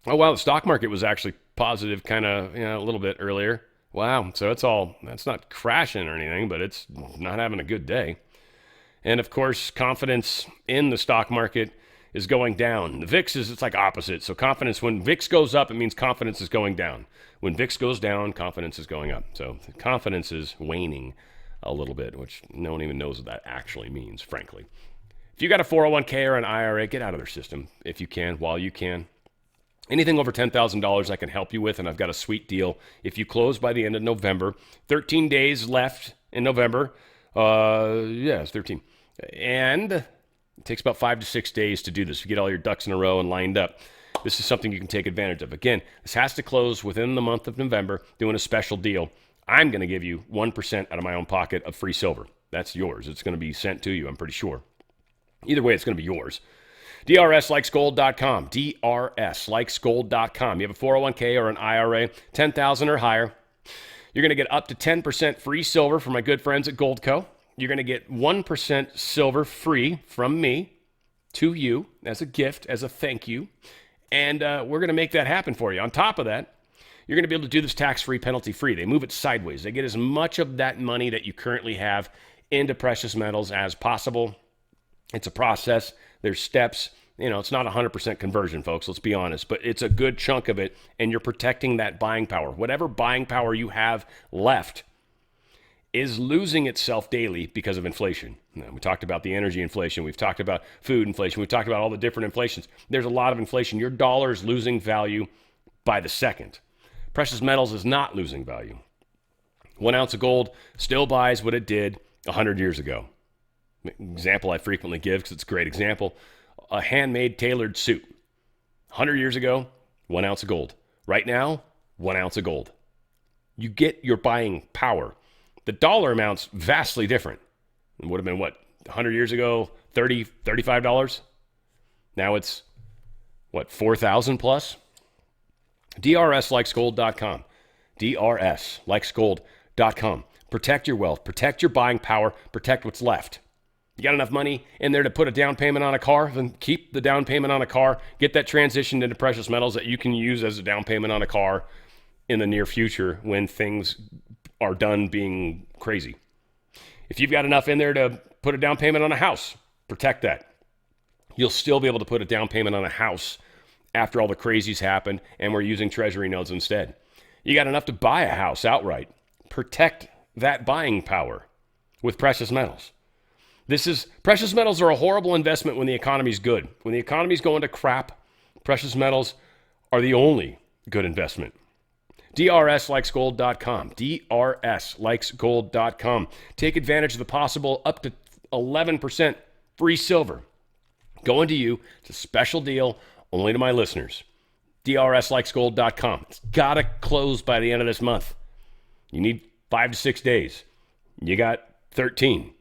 Oh, wow, the stock market was actually positive kind of, a little bit earlier. Wow, so that's not crashing or anything, but it's not having a good day. And, of course, confidence in the stock market is going down. The VIX it's like opposite. So confidence, when VIX goes up, it means confidence is going down. When VIX goes down, confidence is going up. So confidence is waning a little bit, which no one even knows what that actually means, frankly. If you got a 401k or an IRA, get out of their system if you can, while you can. Anything over $10,000 I can help you with, and I've got a sweet deal. If you close by the end of November, 13 days left in November. It's 13. And it takes about 5 to 6 days to do this. You get all your ducks in a row and lined up. This is something you can take advantage of. Again, this has to close within the month of November, doing a special deal. I'm going to give you 1% out of my own pocket of free silver. That's yours. It's going to be sent to you, I'm pretty sure. Either way, it's going to be yours. DRSlikesgold.com. DRSlikesgold.com. You have a 401k or an IRA, 10,000 or higher. You're going to get up to 10% free silver from my good friends at Goldco. You're going to get 1% silver free from me to you as a gift, as a thank you. And we're going to make that happen for you. On top of that, you're going to be able to do this tax-free, penalty-free. They move it sideways. They get as much of that money that you currently have into precious metals as possible. It's a process. There's steps. It's not 100% conversion, folks. Let's be honest. But it's a good chunk of it, and you're protecting that buying power. Whatever buying power you have left is losing itself daily because of inflation. We talked about the energy inflation. We've talked about food inflation. We've talked about all the different inflations. There's a lot of inflation. Your dollar is losing value by the second. Precious metals is not losing value. 1 ounce of gold still buys what it did 100 years ago. Example I frequently give because it's a great example. A handmade tailored suit. 100 years ago, 1 ounce of gold. Right now, 1 ounce of gold. You get your buying power. The dollar amount's vastly different. It would have been, 100 years ago, $30, $35? Now it's, 4,000 plus? DRSlikesgold.com. DRSlikesgold.com. Protect your wealth. Protect your buying power. Protect what's left. You got enough money in there to put a down payment on a car? Then keep the down payment on a car. Get that transitioned into precious metals that you can use as a down payment on a car in the near future when things are done being crazy. If you've got enough in there to put a down payment on a house, protect that. You'll still be able to put a down payment on a house after all the crazies happen and we're using treasury notes instead. You got enough to buy a house outright. Protect that buying power with precious metals. Precious metals are a horrible investment when the economy's good. When the economy's going to crap, precious metals are the only good investment. DRSlikesgold.com. DRSlikesgold.com. Take advantage of the possible up to 11% free silver. Going to you. It's a special deal only to my listeners. DRSlikesgold.com. It's got to close by the end of this month. You need 5 to 6 days. You got 13.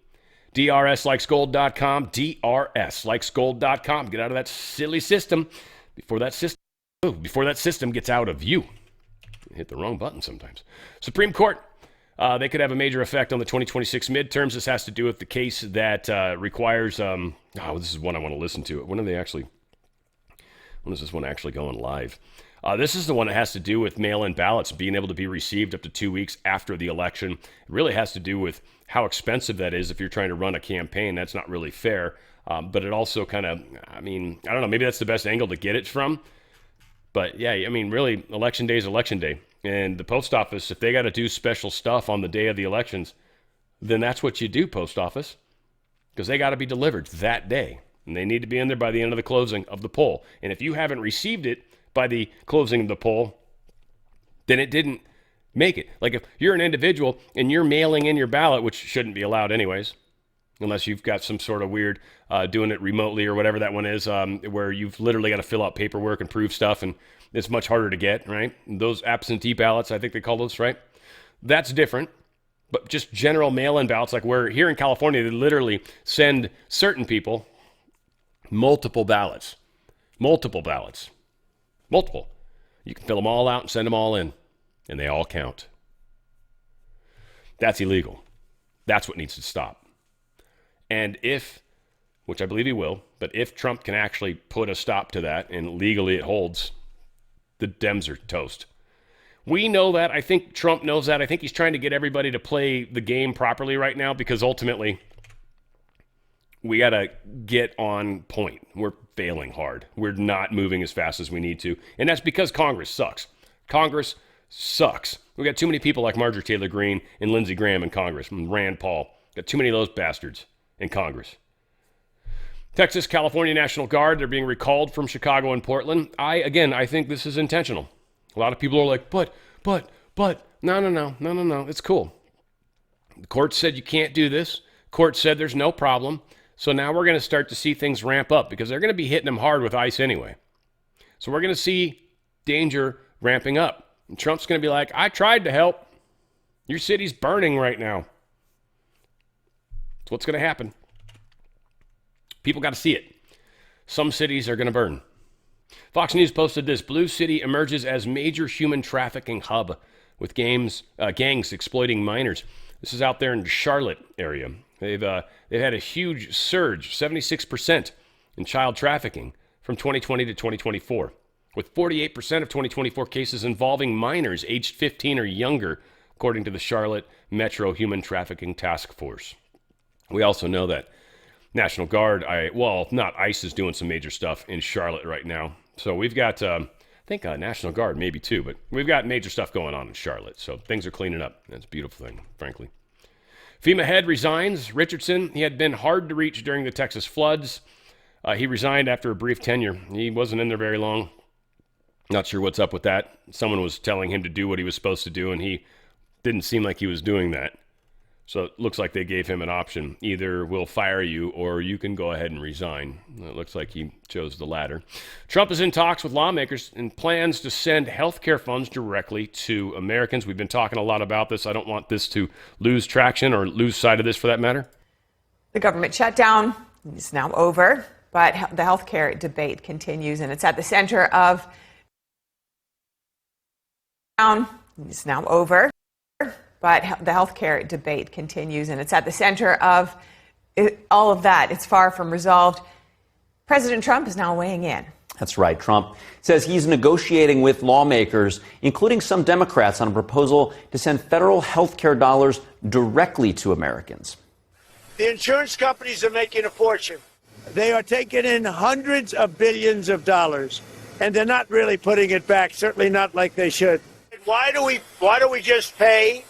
DRSlikesgold.com. DRSlikesgold.com. Get out of that silly system before that system gets out of you. Hit the wrong button sometimes. Supreme Court, they could have a major effect on the 2026 midterms. This has to do with the case that requires, this is one I want to listen to. When When is this one actually going live? This is the one that has to do with mail-in ballots being able to be received up to 2 weeks after the election. It really has to do with how expensive that is if you're trying to run a campaign. That's not really fair. But it also kind of, I mean, I don't know, maybe that's the best angle to get it from. But yeah, I mean, really, election day is election day. And the post office, if they got to do special stuff on the day of the elections, then that's what you do, post office, because they got to be delivered that day. And they need to be in there by the end of the closing of the poll. And if you haven't received it by the closing of the poll, then it didn't make it. Like if you're an individual and you're mailing in your ballot, which shouldn't be allowed anyways, unless you've got some sort of weird doing it remotely or whatever that one is, where you've literally got to fill out paperwork and prove stuff, and it's much harder to get, right? Those absentee ballots, I think they call those, right? That's different. But just general mail-in ballots, like where here in California, they literally send certain people multiple ballots. Multiple. You can fill them all out and send them all in, and they all count. That's illegal. That's what needs to stop. And if, which I believe he will, but if Trump can actually put a stop to that and legally it holds, the Dems are toast. We know that. I think Trump knows that. I think he's trying to get everybody to play the game properly right now because ultimately we got to get on point. We're failing hard. We're not moving as fast as we need to. And that's because Congress sucks. Congress sucks. We got too many people like Marjorie Taylor Greene and Lindsey Graham in Congress and Rand Paul. Got too many of those bastards in Congress. Texas, California National Guard, they're being recalled from Chicago and Portland. I think this is intentional. A lot of people are like, but, no, it's cool. The court said you can't do this. Court said there's no problem. So now we're going to start to see things ramp up because they're going to be hitting them hard with ICE anyway. So we're going to see danger ramping up. And Trump's going to be like, I tried to help. Your city's burning right now. That's what's going to happen. People got to see it. Some cities are going to burn. Fox News posted this. Blue City emerges as major human trafficking hub with gangs exploiting minors. This is out there in Charlotte area. They've had a huge surge, 76% in child trafficking from 2020 to 2024, with 48% of 2024 cases involving minors aged 15 or younger, according to the Charlotte Metro Human Trafficking Task Force. We also know that National Guard, not ICE is doing some major stuff in Charlotte right now. So we've got, National Guard maybe too, but we've got major stuff going on in Charlotte. So things are cleaning up. That's a beautiful thing, frankly. FEMA head resigns. Richardson, he had been hard to reach during the Texas floods. He resigned after a brief tenure. He wasn't in there very long. Not sure what's up with that. Someone was telling him to do what he was supposed to do, and he didn't seem like he was doing that. So it looks like they gave him an option. Either we'll fire you or you can go ahead and resign. It looks like he chose the latter. Trump is in talks with lawmakers and plans to send health care funds directly to Americans. We've been talking a lot about this. I don't want this to lose traction or lose sight of this for that matter. The government shutdown is now over, but the health care debate continues, and it's at the center of is now over. But the healthcare debate continues, and it's at the center of all of that. It's far from resolved. President Trump is now weighing in. That's right. Trump says he's negotiating with lawmakers, including some Democrats, on a proposal to send federal health care dollars directly to Americans. The insurance companies are making a fortune. They are taking in hundreds of billions of dollars, and they're not really putting it back, certainly not like they should. Why do we just pay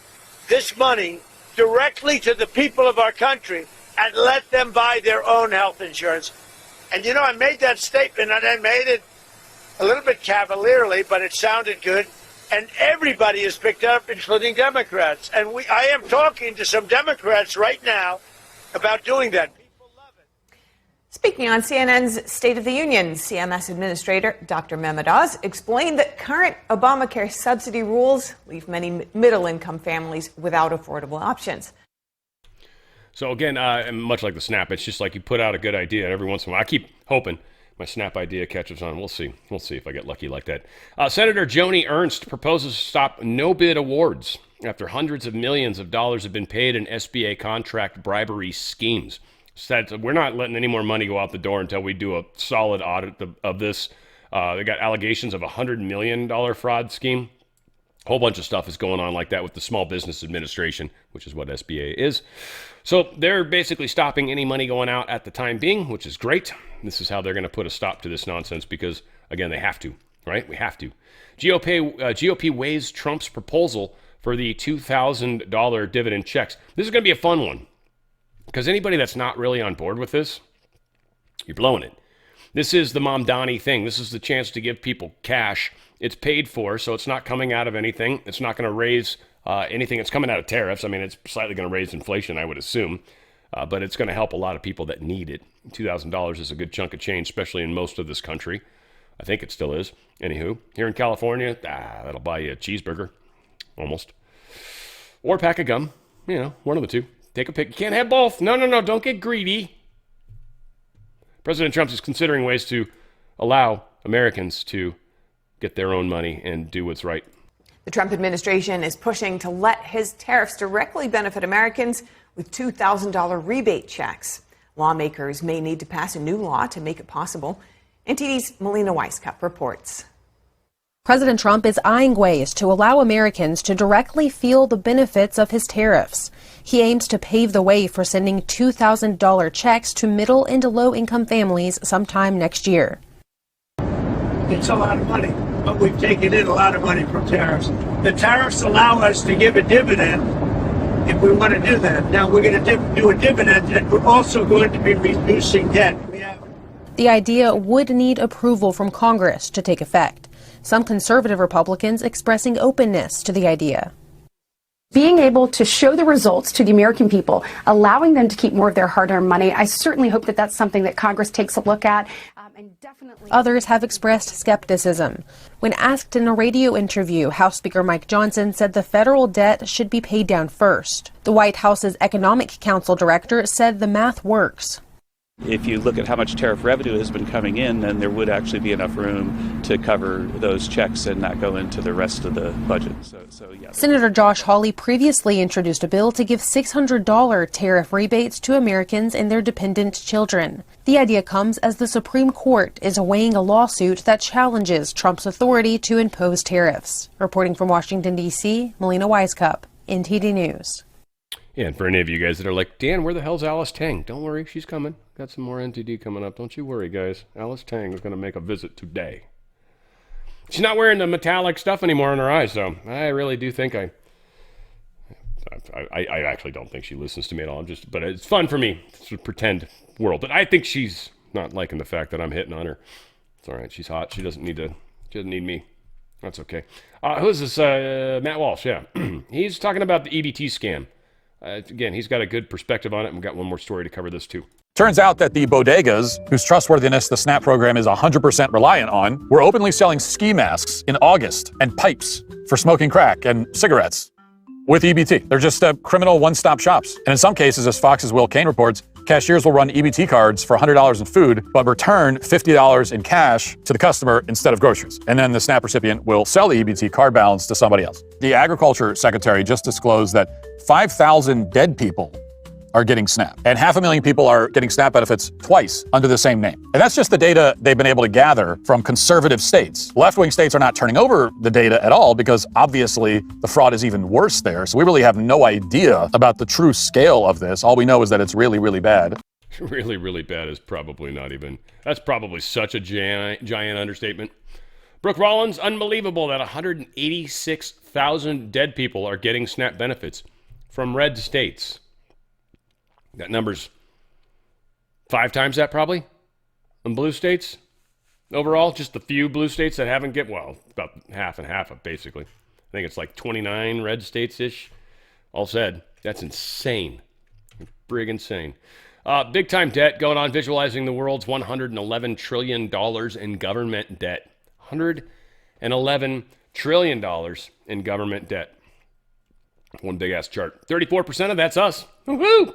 this money directly to the people of our country and let them buy their own health insurance? And I made that statement, and I made it a little bit cavalierly, but it sounded good. And everybody has picked it up, including Democrats. And I am talking to some Democrats right now about doing that. Speaking on CNN's State of the Union, CMS Administrator Dr. Mehmet Oz explained that current Obamacare subsidy rules leave many middle-income families without affordable options. So again, much like the SNAP, it's just like you put out a good idea every once in a while. I keep hoping my SNAP idea catches on. We'll see. We'll see if I get lucky like that. Senator Joni Ernst proposes to stop no-bid awards after hundreds of millions of dollars have been paid in SBA contract bribery schemes. Said we're not letting any more money go out the door until we do a solid audit of this. They got allegations of a $100 million fraud scheme. A whole bunch of stuff is going on like that with the Small Business Administration, which is what SBA is. So they're basically stopping any money going out at the time being, which is great. This is how they're going to put a stop to this nonsense because, again, they have to, right? We have to. GOP weighs Trump's proposal for the $2,000 dividend checks. This is going to be a fun one because anybody that's not really on board with this, you're blowing it. This is the Mamdani thing. This is the chance to give people cash. It's paid for, so it's not coming out of anything. It's not going to raise anything. It's coming out of tariffs. I mean, it's slightly going to raise inflation, I would assume, but it's going to help a lot of people that need it. $2,000 is a good chunk of change, especially in most of this country. I think it still is. Anywho, here in California, that'll buy you a cheeseburger, almost. Or a pack of gum. You know, one of the two. Take a pick. You can't have both. No, don't get greedy. President Trump is considering ways to allow Americans to get their own money and do what's right. The Trump administration is pushing to let his tariffs directly benefit Americans with $2,000 rebate checks. Lawmakers may need to pass a new law to make it possible. NTD's Melina Weisskopf reports. President Trump is eyeing ways to allow Americans to directly feel the benefits of his tariffs. He aims to pave the way for sending $2,000 checks to middle and low-income families sometime next year. It's a lot of money, but we've taken in a lot of money from tariffs. The tariffs allow us to give a dividend if we want to do that. Now we're going to do a dividend, and we're also going to be reducing debt. The idea would need approval from Congress to take effect. Some conservative Republicans expressing openness to the idea. Being able to show the results to the American people, allowing them to keep more of their hard-earned money, I certainly hope that that's something that Congress takes a look at. Others have expressed skepticism. When asked in a radio interview, House Speaker Mike Johnson said the federal debt should be paid down first. The White House's Economic Council director said the math works. If you look at how much tariff revenue has been coming in, then there would actually be enough room to cover those checks and not go into the rest of the budget. So yeah. Senator Josh Hawley previously introduced a bill to give $600 tariff rebates to Americans and their dependent children. The idea comes as the Supreme Court is weighing a lawsuit that challenges Trump's authority to impose tariffs. Reporting from Washington, D.C., Melina Weisskopf, NTD News. Yeah, and for any of you guys that are like, Dan, where the hell's Alice Tang? Don't worry, she's coming. Got some more NTD coming up. Don't you worry, guys. Alice Tang is going to make a visit today. She's not wearing the metallic stuff anymore in her eyes, so I really do think I actually don't think she listens to me at all. But it's fun for me to pretend world. But I think she's not liking the fact that I'm hitting on her. It's all right. She's hot. She doesn't need me. That's okay. Who's this? Matt Walsh. Yeah, he's talking about the EBT scam. Again, he's got a good perspective on it, and we've got one more story to cover this too. Turns out that the bodegas, whose trustworthiness the SNAP program is 100% reliant on, were openly selling ski masks in August and pipes for smoking crack and cigarettes with EBT. They're just criminal one-stop shops. And in some cases, as Fox's Will Kane reports, cashiers will run EBT cards for $100 in food, but return $50 in cash to the customer instead of groceries. And then the SNAP recipient will sell the EBT card balance to somebody else. The Agriculture Secretary just disclosed that 5,000 dead people are getting SNAP, and 500,000 people are getting SNAP benefits twice under the same name. And that's just the data they've been able to gather from conservative states. Left-wing states are not turning over the data at all because obviously the fraud is even worse there. So we really have no idea about the true scale of this. All we know is that it's really, really bad. Really, really bad is probably not even, that's probably such a giant understatement. Brooke Rollins, unbelievable that 186,000 dead people are getting SNAP benefits from red states. That number's 5 times that probably in blue states overall. Just the few blue states that haven't about half and half of basically. I think it's like 29 red states-ish. All said, that's insane. Brig insane. Big time debt going on, visualizing the world's $111 trillion in government debt. $111 trillion in government debt. One big ass chart. 34% of that's us. Woohoo!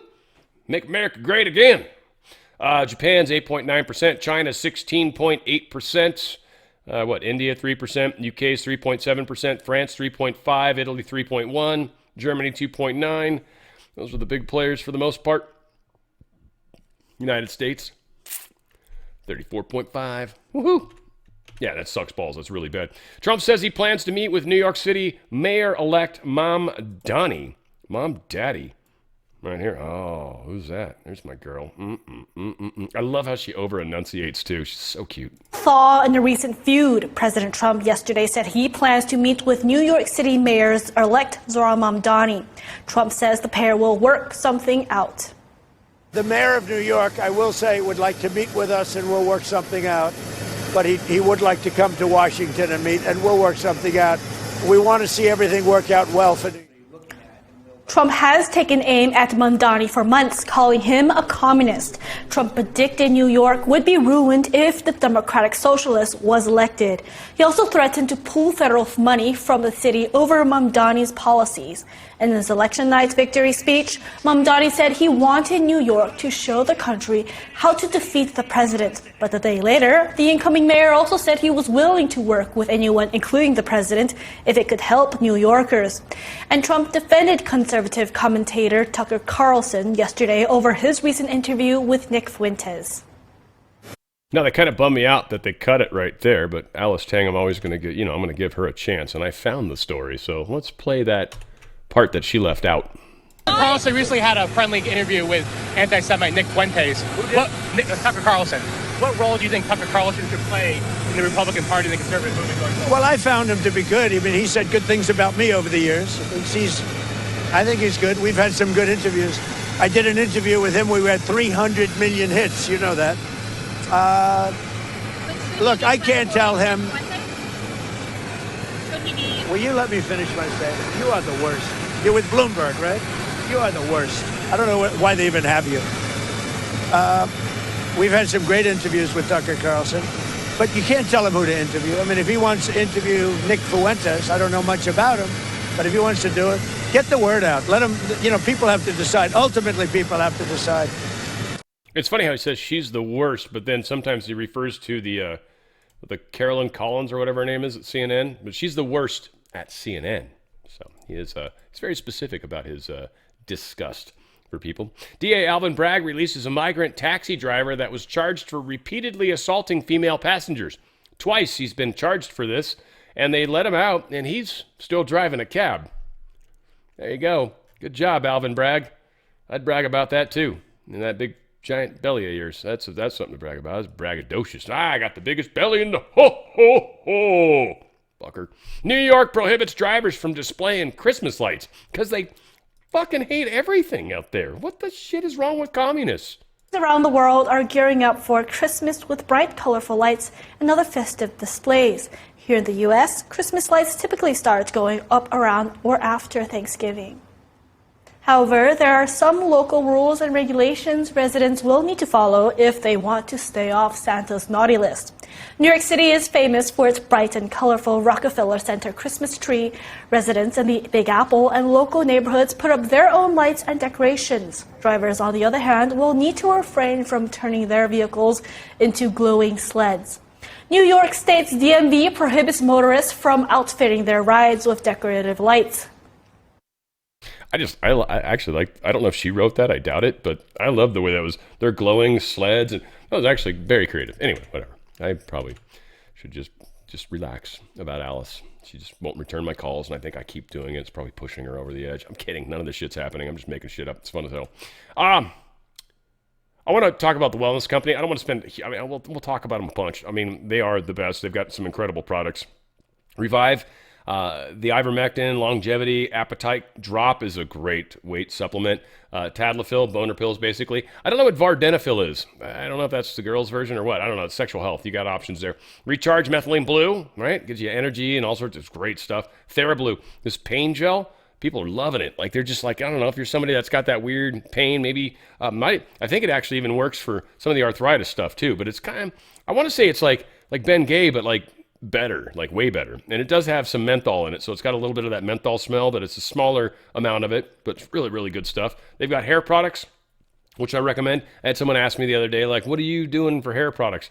Make America great again. Japan's 8.9%. China's 16.8%. India 3%. UK's 3.7%. France 3.5%. Italy 3.1%. Germany 2.9%. Those are the big players for the most part. United States 34.5%. Woohoo! Yeah, that sucks balls. That's really bad. Trump says he plans to meet with New York City Mayor-elect Mom Donnie. Mom Daddy. Right here. Oh, who's that? There's my girl. I love how she over-enunciates, too. She's so cute. Thaw in a recent feud. President Trump yesterday said he plans to meet with New York City Mayor-elect Zohran Mamdani. Trump says the pair will work something out. The mayor of New York, I will say, would like to meet with us and we'll work something out. But he would like to come to Washington and meet, and we'll work something out. We want to see everything work out well for New York. Trump has taken aim at Mamdani for months, calling him a communist. Trump predicted New York would be ruined if the Democratic Socialist was elected. He also threatened to pull federal money from the city over Mamdani's policies. In his election night victory speech, Mamdani said he wanted New York to show the country how to defeat the president. But a day later, the incoming mayor also said he was willing to work with anyone, including the president, if it could help New Yorkers. And Trump defended conservative commentator Tucker Carlson yesterday over his recent interview with Nick Fuentes. Now, that kind of bummed me out that they cut it right there, but Alice Tang, I'm always going to give, I'm going to give her a chance, and I found the story, so let's play that part that she left out. Carlson recently had a friendly interview with anti-Semite Nick Fuentes. Tucker Carlson. What role do you think Tucker Carlson should play in the Republican Party and the conservative movement going forward? Well, I found him to be good. I mean, he said good things about me over the years. I think he's good. We've had some good interviews. I did an interview with him. We had 300 million hits. You know that. Look, I can't tell him. Will you let me finish my statement? You are the worst. You're with Bloomberg, right? You are the worst. I don't know why they even have you. We've had some great interviews with Tucker Carlson, but you can't tell him who to interview. I mean, if he wants to interview Nick Fuentes, I don't know much about him, but if he wants to do it, get the word out. Let him, people have to decide. Ultimately, people have to decide. It's funny how he says she's the worst, but then sometimes he refers to the Carolyn Collins or whatever her name is at CNN, but she's the worst at CNN. So he's very specific about his disgust for people. DA Alvin Bragg releases a migrant taxi driver that was charged for repeatedly assaulting female passengers. Twice he's been charged for this, and they let him out, and he's still driving a cab. There you go. Good job, Alvin Bragg. I'd brag about that too. And that big giant belly of yours. That's something to brag about. That's braggadocious. I got the biggest belly in the ho. Fucker. New York prohibits drivers from displaying Christmas lights because they fucking hate everything out there. What the shit is wrong with communists? Around the world are gearing up for Christmas with bright, colorful lights and other festive displays. Here in the U.S., Christmas lights typically start going up around or after Thanksgiving. However, there are some local rules and regulations residents will need to follow if they want to stay off Santa's naughty list. New York City is famous for its bright and colorful Rockefeller Center Christmas tree. Residents in the Big Apple and local neighborhoods put up their own lights and decorations. Drivers, on the other hand, will need to refrain from turning their vehicles into glowing sleds. New York State's DMV prohibits motorists from outfitting their rides with decorative lights. I actually like, I don't know if she wrote that, I doubt it, but I love the way that was, they're glowing sleds, and that was actually very creative. Anyway, whatever. I probably should just relax about Alice. She just won't return my calls, and I think I keep doing it. It's probably pushing her over the edge. I'm kidding. None of this shit's happening. I'm just making shit up. It's fun as hell. I want to talk about the wellness company. I don't want to spend, we'll talk about them a bunch. I mean, they are the best. They've got some incredible products. Revive. The ivermectin, longevity, appetite drop is a great weight supplement. Tadalafil, boner pills, basically. I don't know what vardenafil is. I don't know if that's the girl's version or what. I don't know. It's sexual health. You got options there. Recharge methylene blue, right? Gives you energy and all sorts of great stuff. TheraBlue, this pain gel. People are loving it. Like, they're just like, I don't know, if you're somebody that's got that weird pain, maybe, I think it actually even works for some of the arthritis stuff too. But it's kind of, I want to say it's like Ben Gay, but like better, like way better. And it does have some menthol in it, so it's got a little bit of that menthol smell, but it's a smaller amount of it, but it's really, really good stuff. They've got hair products, which I recommend. I had someone ask me the other day, like, what are you doing for hair products?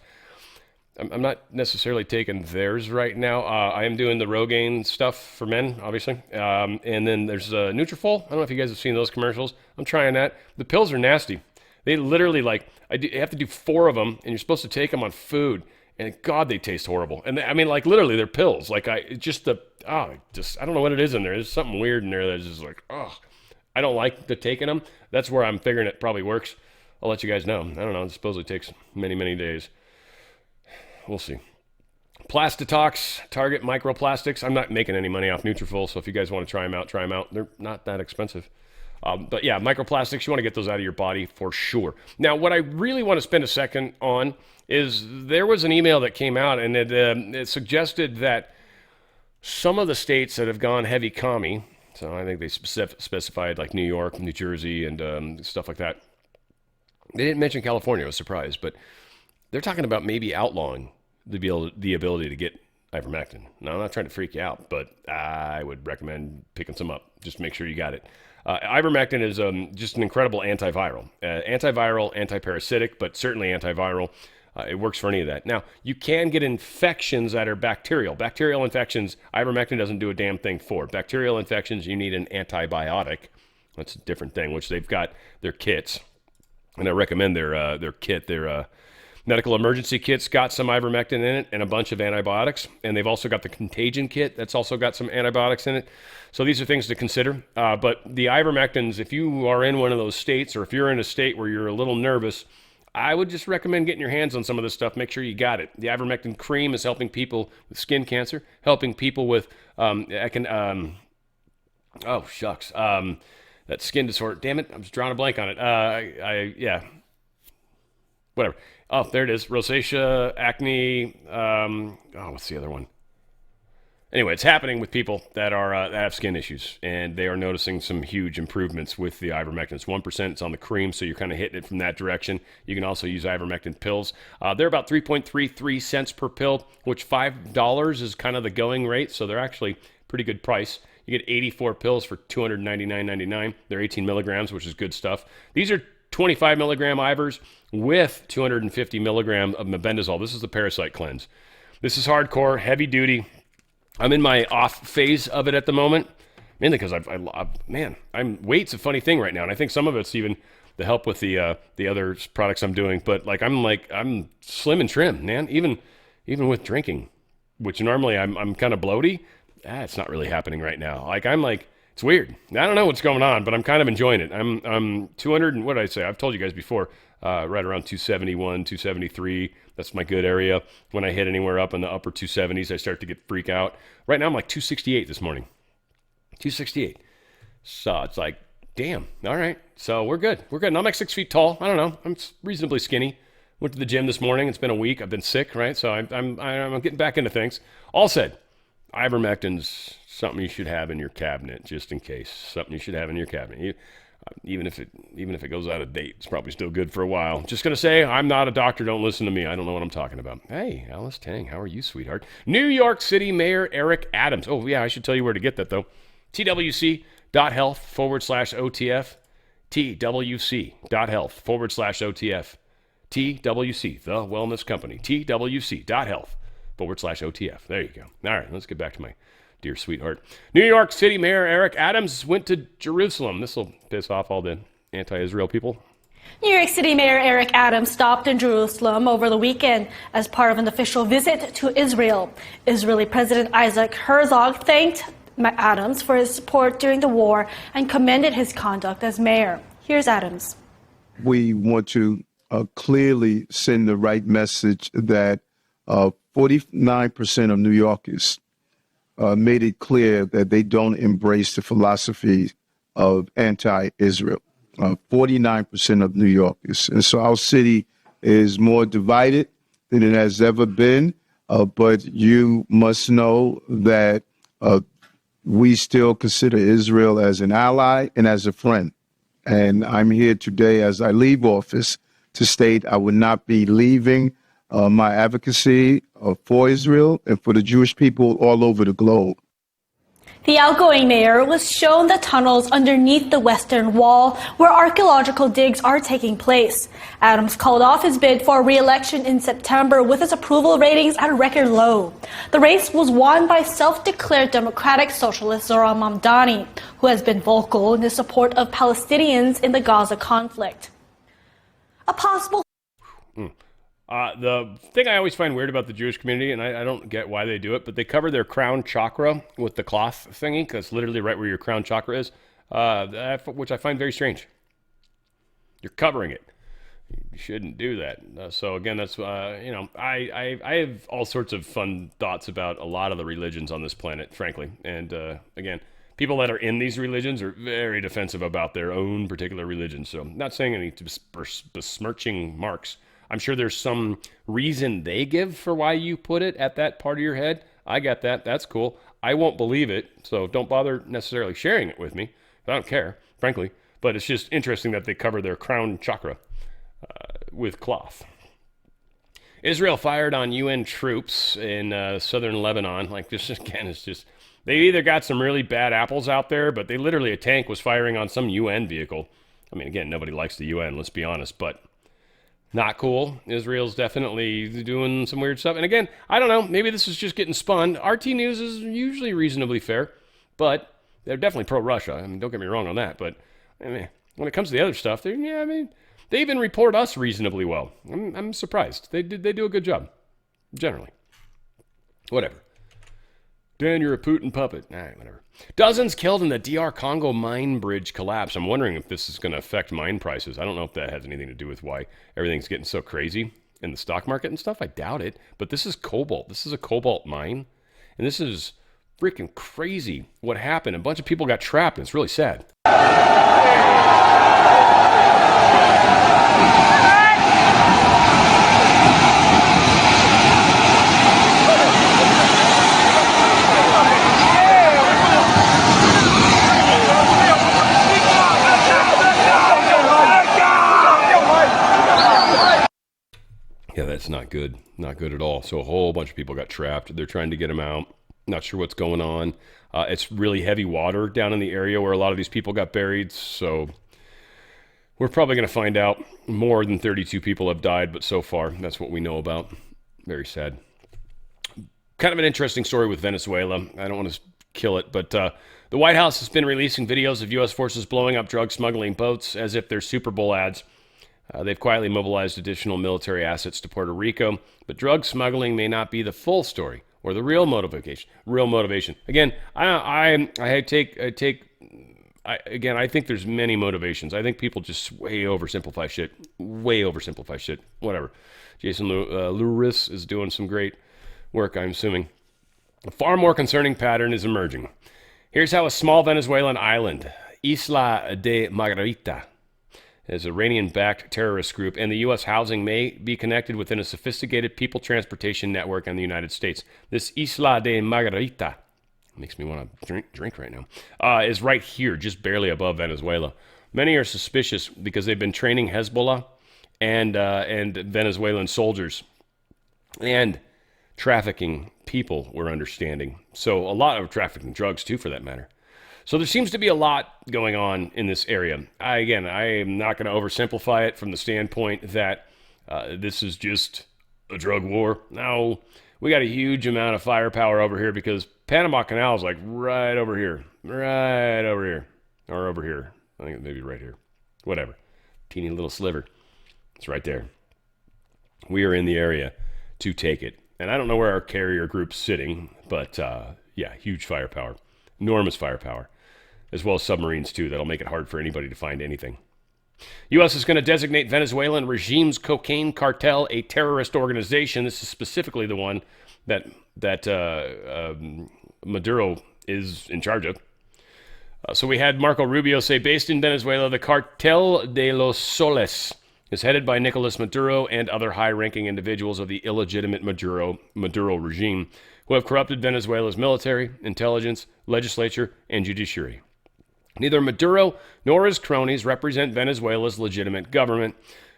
I'm not necessarily taking theirs right now. I am doing the Rogaine stuff for men, obviously. And then there's Nutrafol. I don't know if you guys have seen those commercials. I'm trying that. The pills are nasty. They literally, you have to do 4 of them, and you're supposed to take them on food. and God, they taste horrible. And I mean, like literally, they're pills. Like I don't know what it is in there. There's something weird in there that's just like, oh, I don't like the taking them. That's where I'm figuring it probably works. I'll let you guys know. I don't know. It supposedly takes many, many days. We'll see. Plastitox, Target microplastics. I'm not making any money off Nutrafol, so if you guys want to try them out. They're not that expensive. But yeah, microplastics, you want to get those out of your body for sure. Now, what I really want to spend a second on is there was an email that came out, and it suggested that some of the states that have gone heavy commie, so I think they specified like New York, New Jersey, and stuff like that. They didn't mention California. I was surprised, but they're talking about maybe outlawing the ability to get ivermectin. Now, I'm not trying to freak you out, but I would recommend picking some up just to make sure you got it. Ivermectin is just an incredible antiviral. Antiparasitic, but certainly antiviral. It works for any of that. Now, you can get infections that are bacterial. Bacterial infections, ivermectin doesn't do a damn thing for. Bacterial infections, you need an antibiotic. That's a different thing, which they've got their kits. And I recommend their kit. Their medical emergency kit's got some ivermectin in it and a bunch of antibiotics. And they've also got the contagion kit that's also got some antibiotics in it. So these are things to consider. But the ivermectins, if you are in one of those states, or if you're in a state where you're a little nervous, I would just recommend getting your hands on some of this stuff. Make sure you got it. The ivermectin cream is helping people with skin cancer, helping people with that skin disorder. Damn it, I'm just drawing a blank on it. Whatever. Oh, there it is. Rosacea, acne. What's the other one? Anyway, it's happening with people that have skin issues, and they are noticing some huge improvements with the ivermectin. It's 1%. It's on the cream, so you're kind of hitting it from that direction. You can also use ivermectin pills. They're about 3.33 cents per pill, which $5 is kind of the going rate, so they're actually pretty good price. You get 84 pills for $299.99. They're 18 milligrams, which is good stuff. These are 25 milligram Ivers with 250 milligram of mebendazole. This is the parasite cleanse. This is hardcore, heavy duty. I'm in my off phase of it at the moment, mainly because weight's a funny thing right now, and I think some of it's even the help with the other products I'm doing. But I'm slim and trim, man. Even with drinking, which normally I'm kind of bloaty. It's not really happening right now. It's weird. I don't know what's going on, but I'm kind of enjoying it. I'm 200 and what did I say? I've told you guys before, right around 271, 273. That's my good area. When I hit anywhere up in the upper 270s, I start to freak out. Right now, I'm like 268 this morning. 268. So it's like, damn. All right. So we're good. And I'm like 6 feet tall. I don't know. I'm reasonably skinny. Went to the gym this morning. It's been a week. I've been sick, right? So I'm getting back into things. All said, ivermectin's something you should have in your cabinet, just in case. Something you should have in your cabinet. Even if it goes out of date, it's probably still good for a while. Just going to say, I'm not a doctor. Don't listen to me. I don't know what I'm talking about. Hey, Alice Tang, how are you, sweetheart? New York City Mayor Eric Adams. Oh, yeah, I should tell you where to get that, though. TWC.health/OTF. TWC.health/OTF. TWC, the wellness company. TWC.health/OTF. There you go. All right, let's get back to my dear sweetheart. New York City Mayor Eric Adams went to Jerusalem. This will piss off all the anti-Israel people. New York City Mayor Eric Adams stopped in Jerusalem over the weekend as part of an official visit to Israel. Israeli President Isaac Herzog thanked Adams for his support during the war and commended his conduct as mayor. Here's Adams. We want to clearly send the right message that 49% of New Yorkers made it clear that they don't embrace the philosophy of anti-Israel. 49% of New Yorkers. And so our city is more divided than it has ever been. But you must know that we still consider Israel as an ally and as a friend. And I'm here today as I leave office to state I will not be leaving my advocacy for Israel and for the Jewish people all over the globe. The outgoing mayor was shown the tunnels underneath the Western Wall where archaeological digs are taking place. Adams called off his bid for re-election in September with his approval ratings at a record low. The race was won by self-declared Democratic Socialist Zohran Mamdani, who has been vocal in his support of Palestinians in the Gaza conflict. A possible The thing I always find weird about the Jewish community, and I don't get why they do it, but they cover their crown chakra with the cloth thingy, because literally right where your crown chakra is, which I find very strange. You're covering it. You shouldn't do that. So again, that's I have all sorts of fun thoughts about a lot of the religions on this planet, frankly. And again, people that are in these religions are very defensive about their own particular religion. So I'm not saying any besmirching marks. I'm sure there's some reason they give for why you put it at that part of your head. I get that. That's cool. I won't believe it, so don't bother necessarily sharing it with me. I don't care, frankly. But it's just interesting that they cover their crown chakra with cloth. Israel fired on UN troops in southern Lebanon. Like, this again is just, they either got some really bad apples out there, but they literally, a tank was firing on some UN vehicle. I mean, again, nobody likes the UN, let's be honest, but not cool. Israel's definitely doing some weird stuff. And again, I don't know, maybe this is just getting spun. RT News is usually reasonably fair, but they're definitely pro-Russia. I mean, don't get me wrong on that, but I mean, when it comes to the other stuff, they even report us reasonably well. I'm surprised. They do a good job, generally. Whatever. Dan, you're a Putin puppet. All right, whatever. Dozens killed in the DR Congo mine bridge collapse. I'm wondering if this is going to affect mine prices. I don't know if that has anything to do with why everything's getting so crazy in the stock market and stuff. I doubt it. But this is cobalt. This is a cobalt mine. And this is freaking crazy what happened. A bunch of people got trapped. And it's really sad. Yeah, that's not good. Not good at all. So a whole bunch of people got trapped. They're trying to get them out. Not sure what's going on. It's really heavy water down in the area where a lot of these people got buried. So we're probably going to find out more than 32 people have died. But so far, that's what we know about. Very sad. Kind of an interesting story with Venezuela. I don't want to kill it, but the White House has been releasing videos of U.S. forces blowing up drug smuggling boats as if they're Super Bowl ads. They've quietly mobilized additional military assets to Puerto Rico, but drug smuggling may not be the full story or the real motivation. Again, I think there's many motivations. I think people just way oversimplify shit. Whatever. Jason Louris is doing some great work, I'm assuming. A far more concerning pattern is emerging. Here's how a small Venezuelan island, Isla de Margarita, is an Iranian-backed terrorist group, and the U.S. housing may be connected within a sophisticated people transportation network in the United States. This Isla de Margarita, makes me want to drink right now, is right here, just barely above Venezuela. Many are suspicious because they've been training Hezbollah and Venezuelan soldiers and trafficking people, we're understanding. So a lot of trafficking drugs, too, for that matter. So there seems to be a lot going on in this area. I am not going to oversimplify it from the standpoint that this is just a drug war. No, we got a huge amount of firepower over here because Panama Canal is like right over here, or over here. I think maybe right here. Whatever. Teeny little sliver. It's right there. We are in the area to take it. And I don't know where our carrier group's sitting, but huge firepower. Enormous firepower. As well as submarines, too. That'll make it hard for anybody to find anything. U.S. is going to designate Venezuelan regime's cocaine cartel a terrorist organization. This is specifically the one that Maduro is in charge of. So we had Marco Rubio say, based in Venezuela, the Cartel de los Soles is headed by Nicolas Maduro and other high-ranking individuals of the illegitimate Maduro regime who have corrupted Venezuela's military, intelligence, legislature, and judiciary. Neither Maduro nor his cronies represent Venezuela's legitimate government.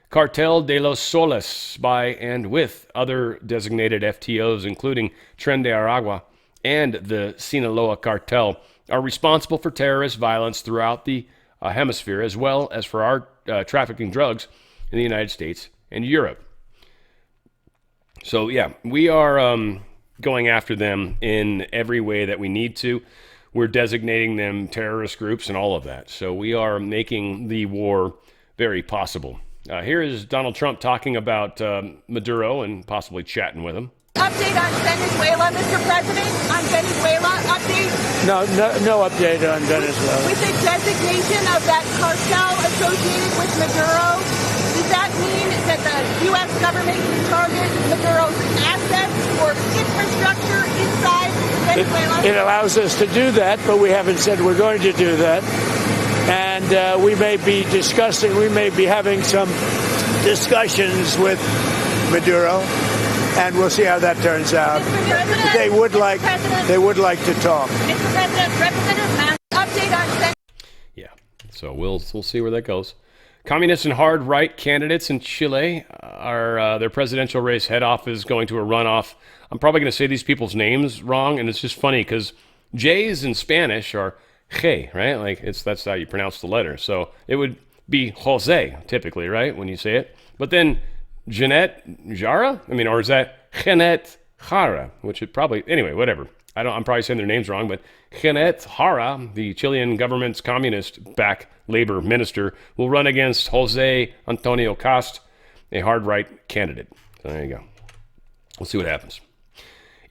Cartel de los Soles, by and with other designated FTOs, including Tren de Aragua and the Sinaloa cartel, are responsible for terrorist violence throughout the hemisphere, as well as for our trafficking drugs in the United States and Europe. So, we are going after them in every way that we need to. We're designating them terrorist groups and all of that. So we are making the war very possible. Here is Donald Trump talking about Maduro and possibly chatting with him. Update on Venezuela, Mr. President? On Venezuela, update? No update on Venezuela. With the designation of that cartel associated with Maduro, does that mean that the U.S. government can target Maduro's assets or infrastructure inside Venezuela? It allows us to do that, but we haven't said we're going to do that. And we may be having some discussions with Maduro, and we'll see how that turns out. They would like to talk. Mr. President, Representative Mass, update on Yeah, so we'll see where that goes. Communist and hard right candidates in Chile are their presidential race head off is going to a runoff. I'm probably going to say these people's names wrong, and it's just funny because J's in Spanish are J, right? Like that's how you pronounce the letter. So it would be Jose typically, right, when you say it. But then Jeanette Jara? or is that Jeanette Jara? Which it probably, anyway, whatever. I'm probably saying their names wrong, but Jeanette Jara, the Chilean government's communist-backed labor minister, will run against Jose Antonio Cast, a hard-right candidate. So there you go. We'll see what happens.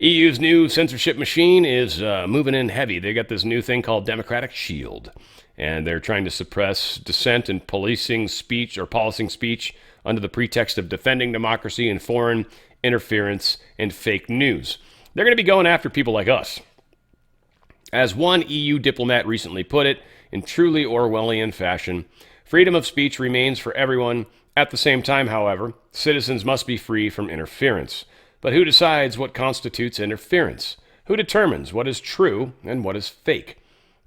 EU's new censorship machine is moving in heavy. They got this new thing called Democratic Shield, and they're trying to suppress dissent and policing speech under the pretext of defending democracy and foreign interference and fake news. They're going to be going after people like us. As one EU diplomat recently put it, in truly Orwellian fashion, freedom of speech remains for everyone. At the same time, however, citizens must be free from interference. But who decides what constitutes interference? Who determines what is true and what is fake?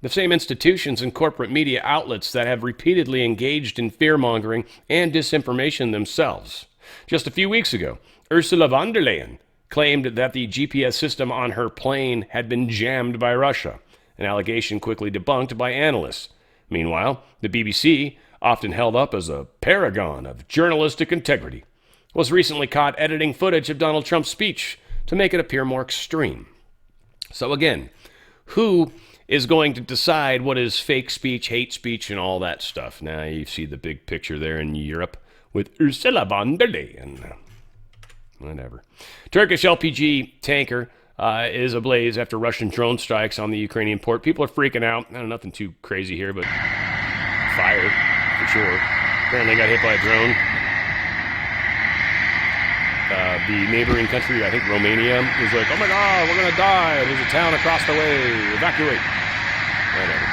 The same institutions and corporate media outlets that have repeatedly engaged in fear-mongering and disinformation themselves. Just a few weeks ago, Ursula von der Leyen claimed that the GPS system on her plane had been jammed by Russia, an allegation quickly debunked by analysts. Meanwhile, the BBC, often held up as a paragon of journalistic integrity, was recently caught editing footage of Donald Trump's speech to make it appear more extreme. So again, who is going to decide what is fake speech, hate speech, and all that stuff? Now you see the big picture there in Europe with Ursula von der Leyen. Whatever. Turkish LPG tanker is ablaze after Russian drone strikes on the Ukrainian port. People are freaking out. Nothing too crazy here, but fire for sure. Apparently got hit by a drone. The neighboring country, I think Romania, was like, oh my God, we're going to die. There's a town across the way. Evacuate. Whatever.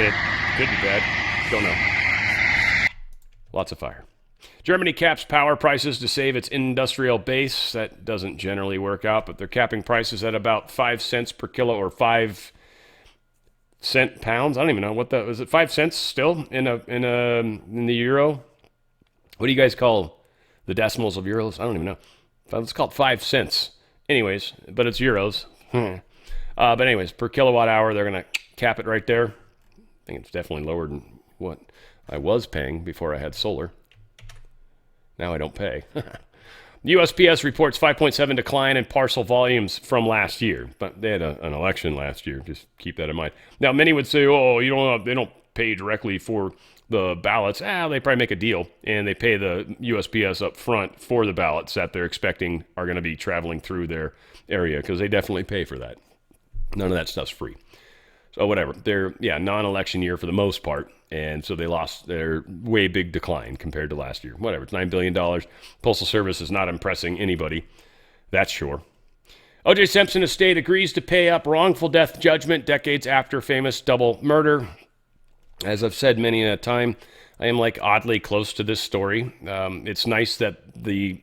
It could be bad. Don't know. Lots of fire. Germany caps power prices to save its industrial base. That doesn't generally work out, but they're capping prices at about 5 cents per kilo or 5 cent pounds. I don't even know what is it 5 cents still in the euro? What do you guys call the decimals of euros? I don't even know. Let's call it 5 cents. Anyways, but it's euros. But anyways, per kilowatt hour, they're going to cap it right there. I think it's definitely lower than what I was paying before I had solar. Now I don't pay. USPS reports 5.7 decline in parcel volumes from last year, but they had an election last year. Just keep that in mind. Now, many would say, "Oh, they don't pay directly for the ballots." They probably make a deal, and they pay the USPS up front for the ballots that they're expecting are going to be traveling through their area, because they definitely pay for that. None of that stuff's free. So whatever. They're, non-election year for the most part, and so they lost their way big decline compared to last year. Whatever, it's $9 billion. Postal Service is not impressing anybody, that's sure. O.J. Simpson estate agrees to pay up wrongful death judgment decades after famous double murder. As I've said many a time, I am oddly close to this story. It's nice that the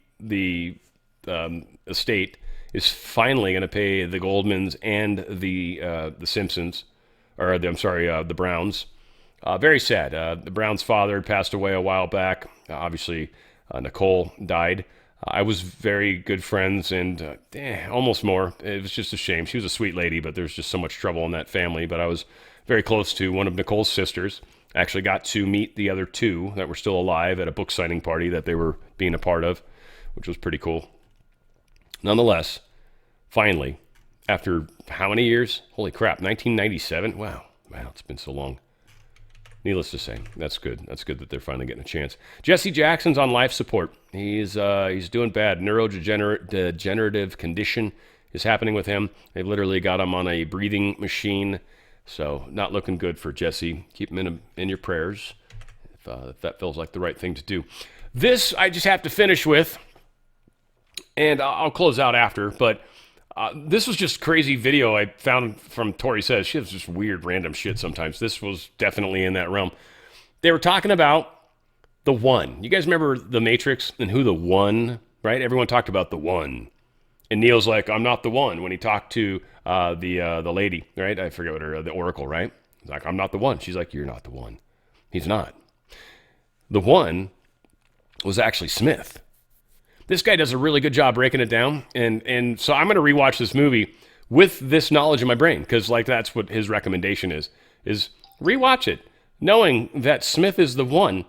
estate is finally going to pay the Goldmans and the Simpsons, or the Browns. Very sad. The Browns' father had passed away a while back. Obviously, Nicole died. I was very good friends and almost more. It was just a shame. She was a sweet lady, but there's just so much trouble in that family. But I was very close to one of Nicole's sisters. I actually got to meet the other two that were still alive at a book signing party that they were being a part of, which was pretty cool. Nonetheless, finally, after how many years? Holy crap, 1997? Wow, it's been so long. needless to say, that's good. That's good that they're finally getting a chance. Jesse Jackson's on life support. He's doing bad. Neurodegenerative condition is happening with him. They've literally got him on a breathing machine. So not looking good for Jesse. Keep him in your prayers if that feels like the right thing to do. This I just have to finish with, and I'll close out after, but this was just crazy video I found from Tori Says. She has just weird random shit sometimes. This was definitely in that realm. They were talking about the One. You guys remember The Matrix and who the One, right? Everyone talked about the One. And Neo's like, I'm not the one, when he talked to the lady, right? I forget what her, the Oracle, right? He's like, I'm not the one. She's like, you're not the one. He's not. The One was actually Smith. This guy does a really good job breaking it down. And so I'm going to rewatch this movie with this knowledge in my brain, because like that's what his recommendation is rewatch it, knowing that Smith is the one,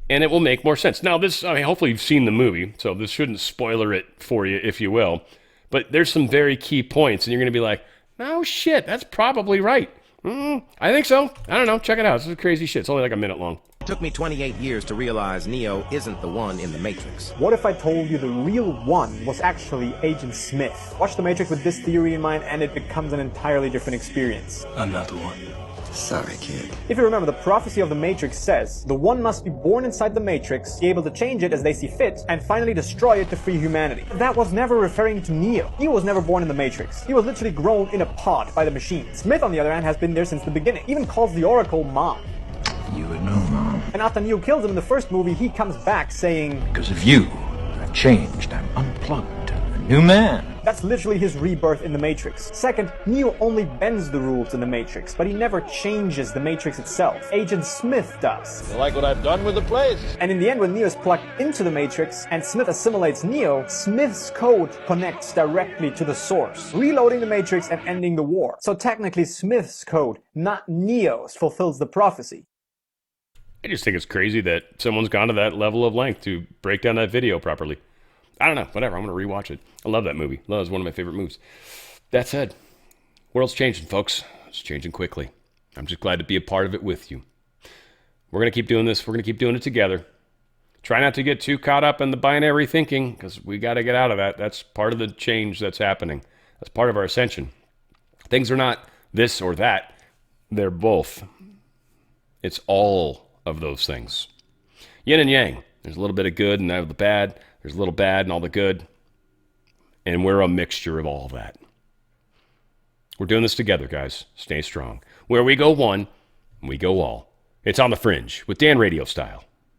and it will make more sense. Now, hopefully you've seen the movie, so this shouldn't spoiler it for you, if you will. But there's some very key points, and you're going to be like, oh, shit, that's probably right. I think so. I don't know. Check it out. This is crazy shit. It's only like a minute long. It took me 28 years to realize Neo isn't the one in the Matrix. What if I told you the real one was actually Agent Smith? Watch The Matrix with this theory in mind, and it becomes an entirely different experience. I'm not the one. Sorry, kid. If you remember, the prophecy of the Matrix says, the one must be born inside the Matrix, be able to change it as they see fit, and finally destroy it to free humanity. That was never referring to Neo. He was never born in the Matrix. He was literally grown in a pod by the machine. Smith, on the other hand, has been there since the beginning. Even calls the Oracle Mom. You would know, Mom. And after Neo kills him in the first movie, he comes back saying, Because of you, I've changed. I'm unplugged. A new man. That's literally his rebirth in the Matrix. Second, Neo only bends the rules in the Matrix, but he never changes the Matrix itself. Agent Smith does. You like what I've done with the place? And in the end, when Neo is plugged into the Matrix and Smith assimilates Neo, Smith's code connects directly to the source, reloading the Matrix and ending the war. So technically, Smith's code, not Neo's, fulfills the prophecy. I just think it's crazy that someone's gone to that level of length to break down that video properly. I don't know, whatever, I'm going to rewatch it. I love that movie. That was one of my favorite movies. That said, world's changing, folks. It's changing quickly. I'm just glad to be a part of it with you. We're going to keep doing this. We're going to keep doing it together. Try not to get too caught up in the binary thinking, because we got to get out of that. That's part of the change that's happening. That's part of our ascension. Things are not this or that. They're both. It's all of those things. Yin and yang. There's a little bit of good and of the bad. There's a little bad and all the good. And we're a mixture of all that. We're doing this together, guys. Stay strong. Where we go one, we go all. It's on the Fringe with Dan Radio Style.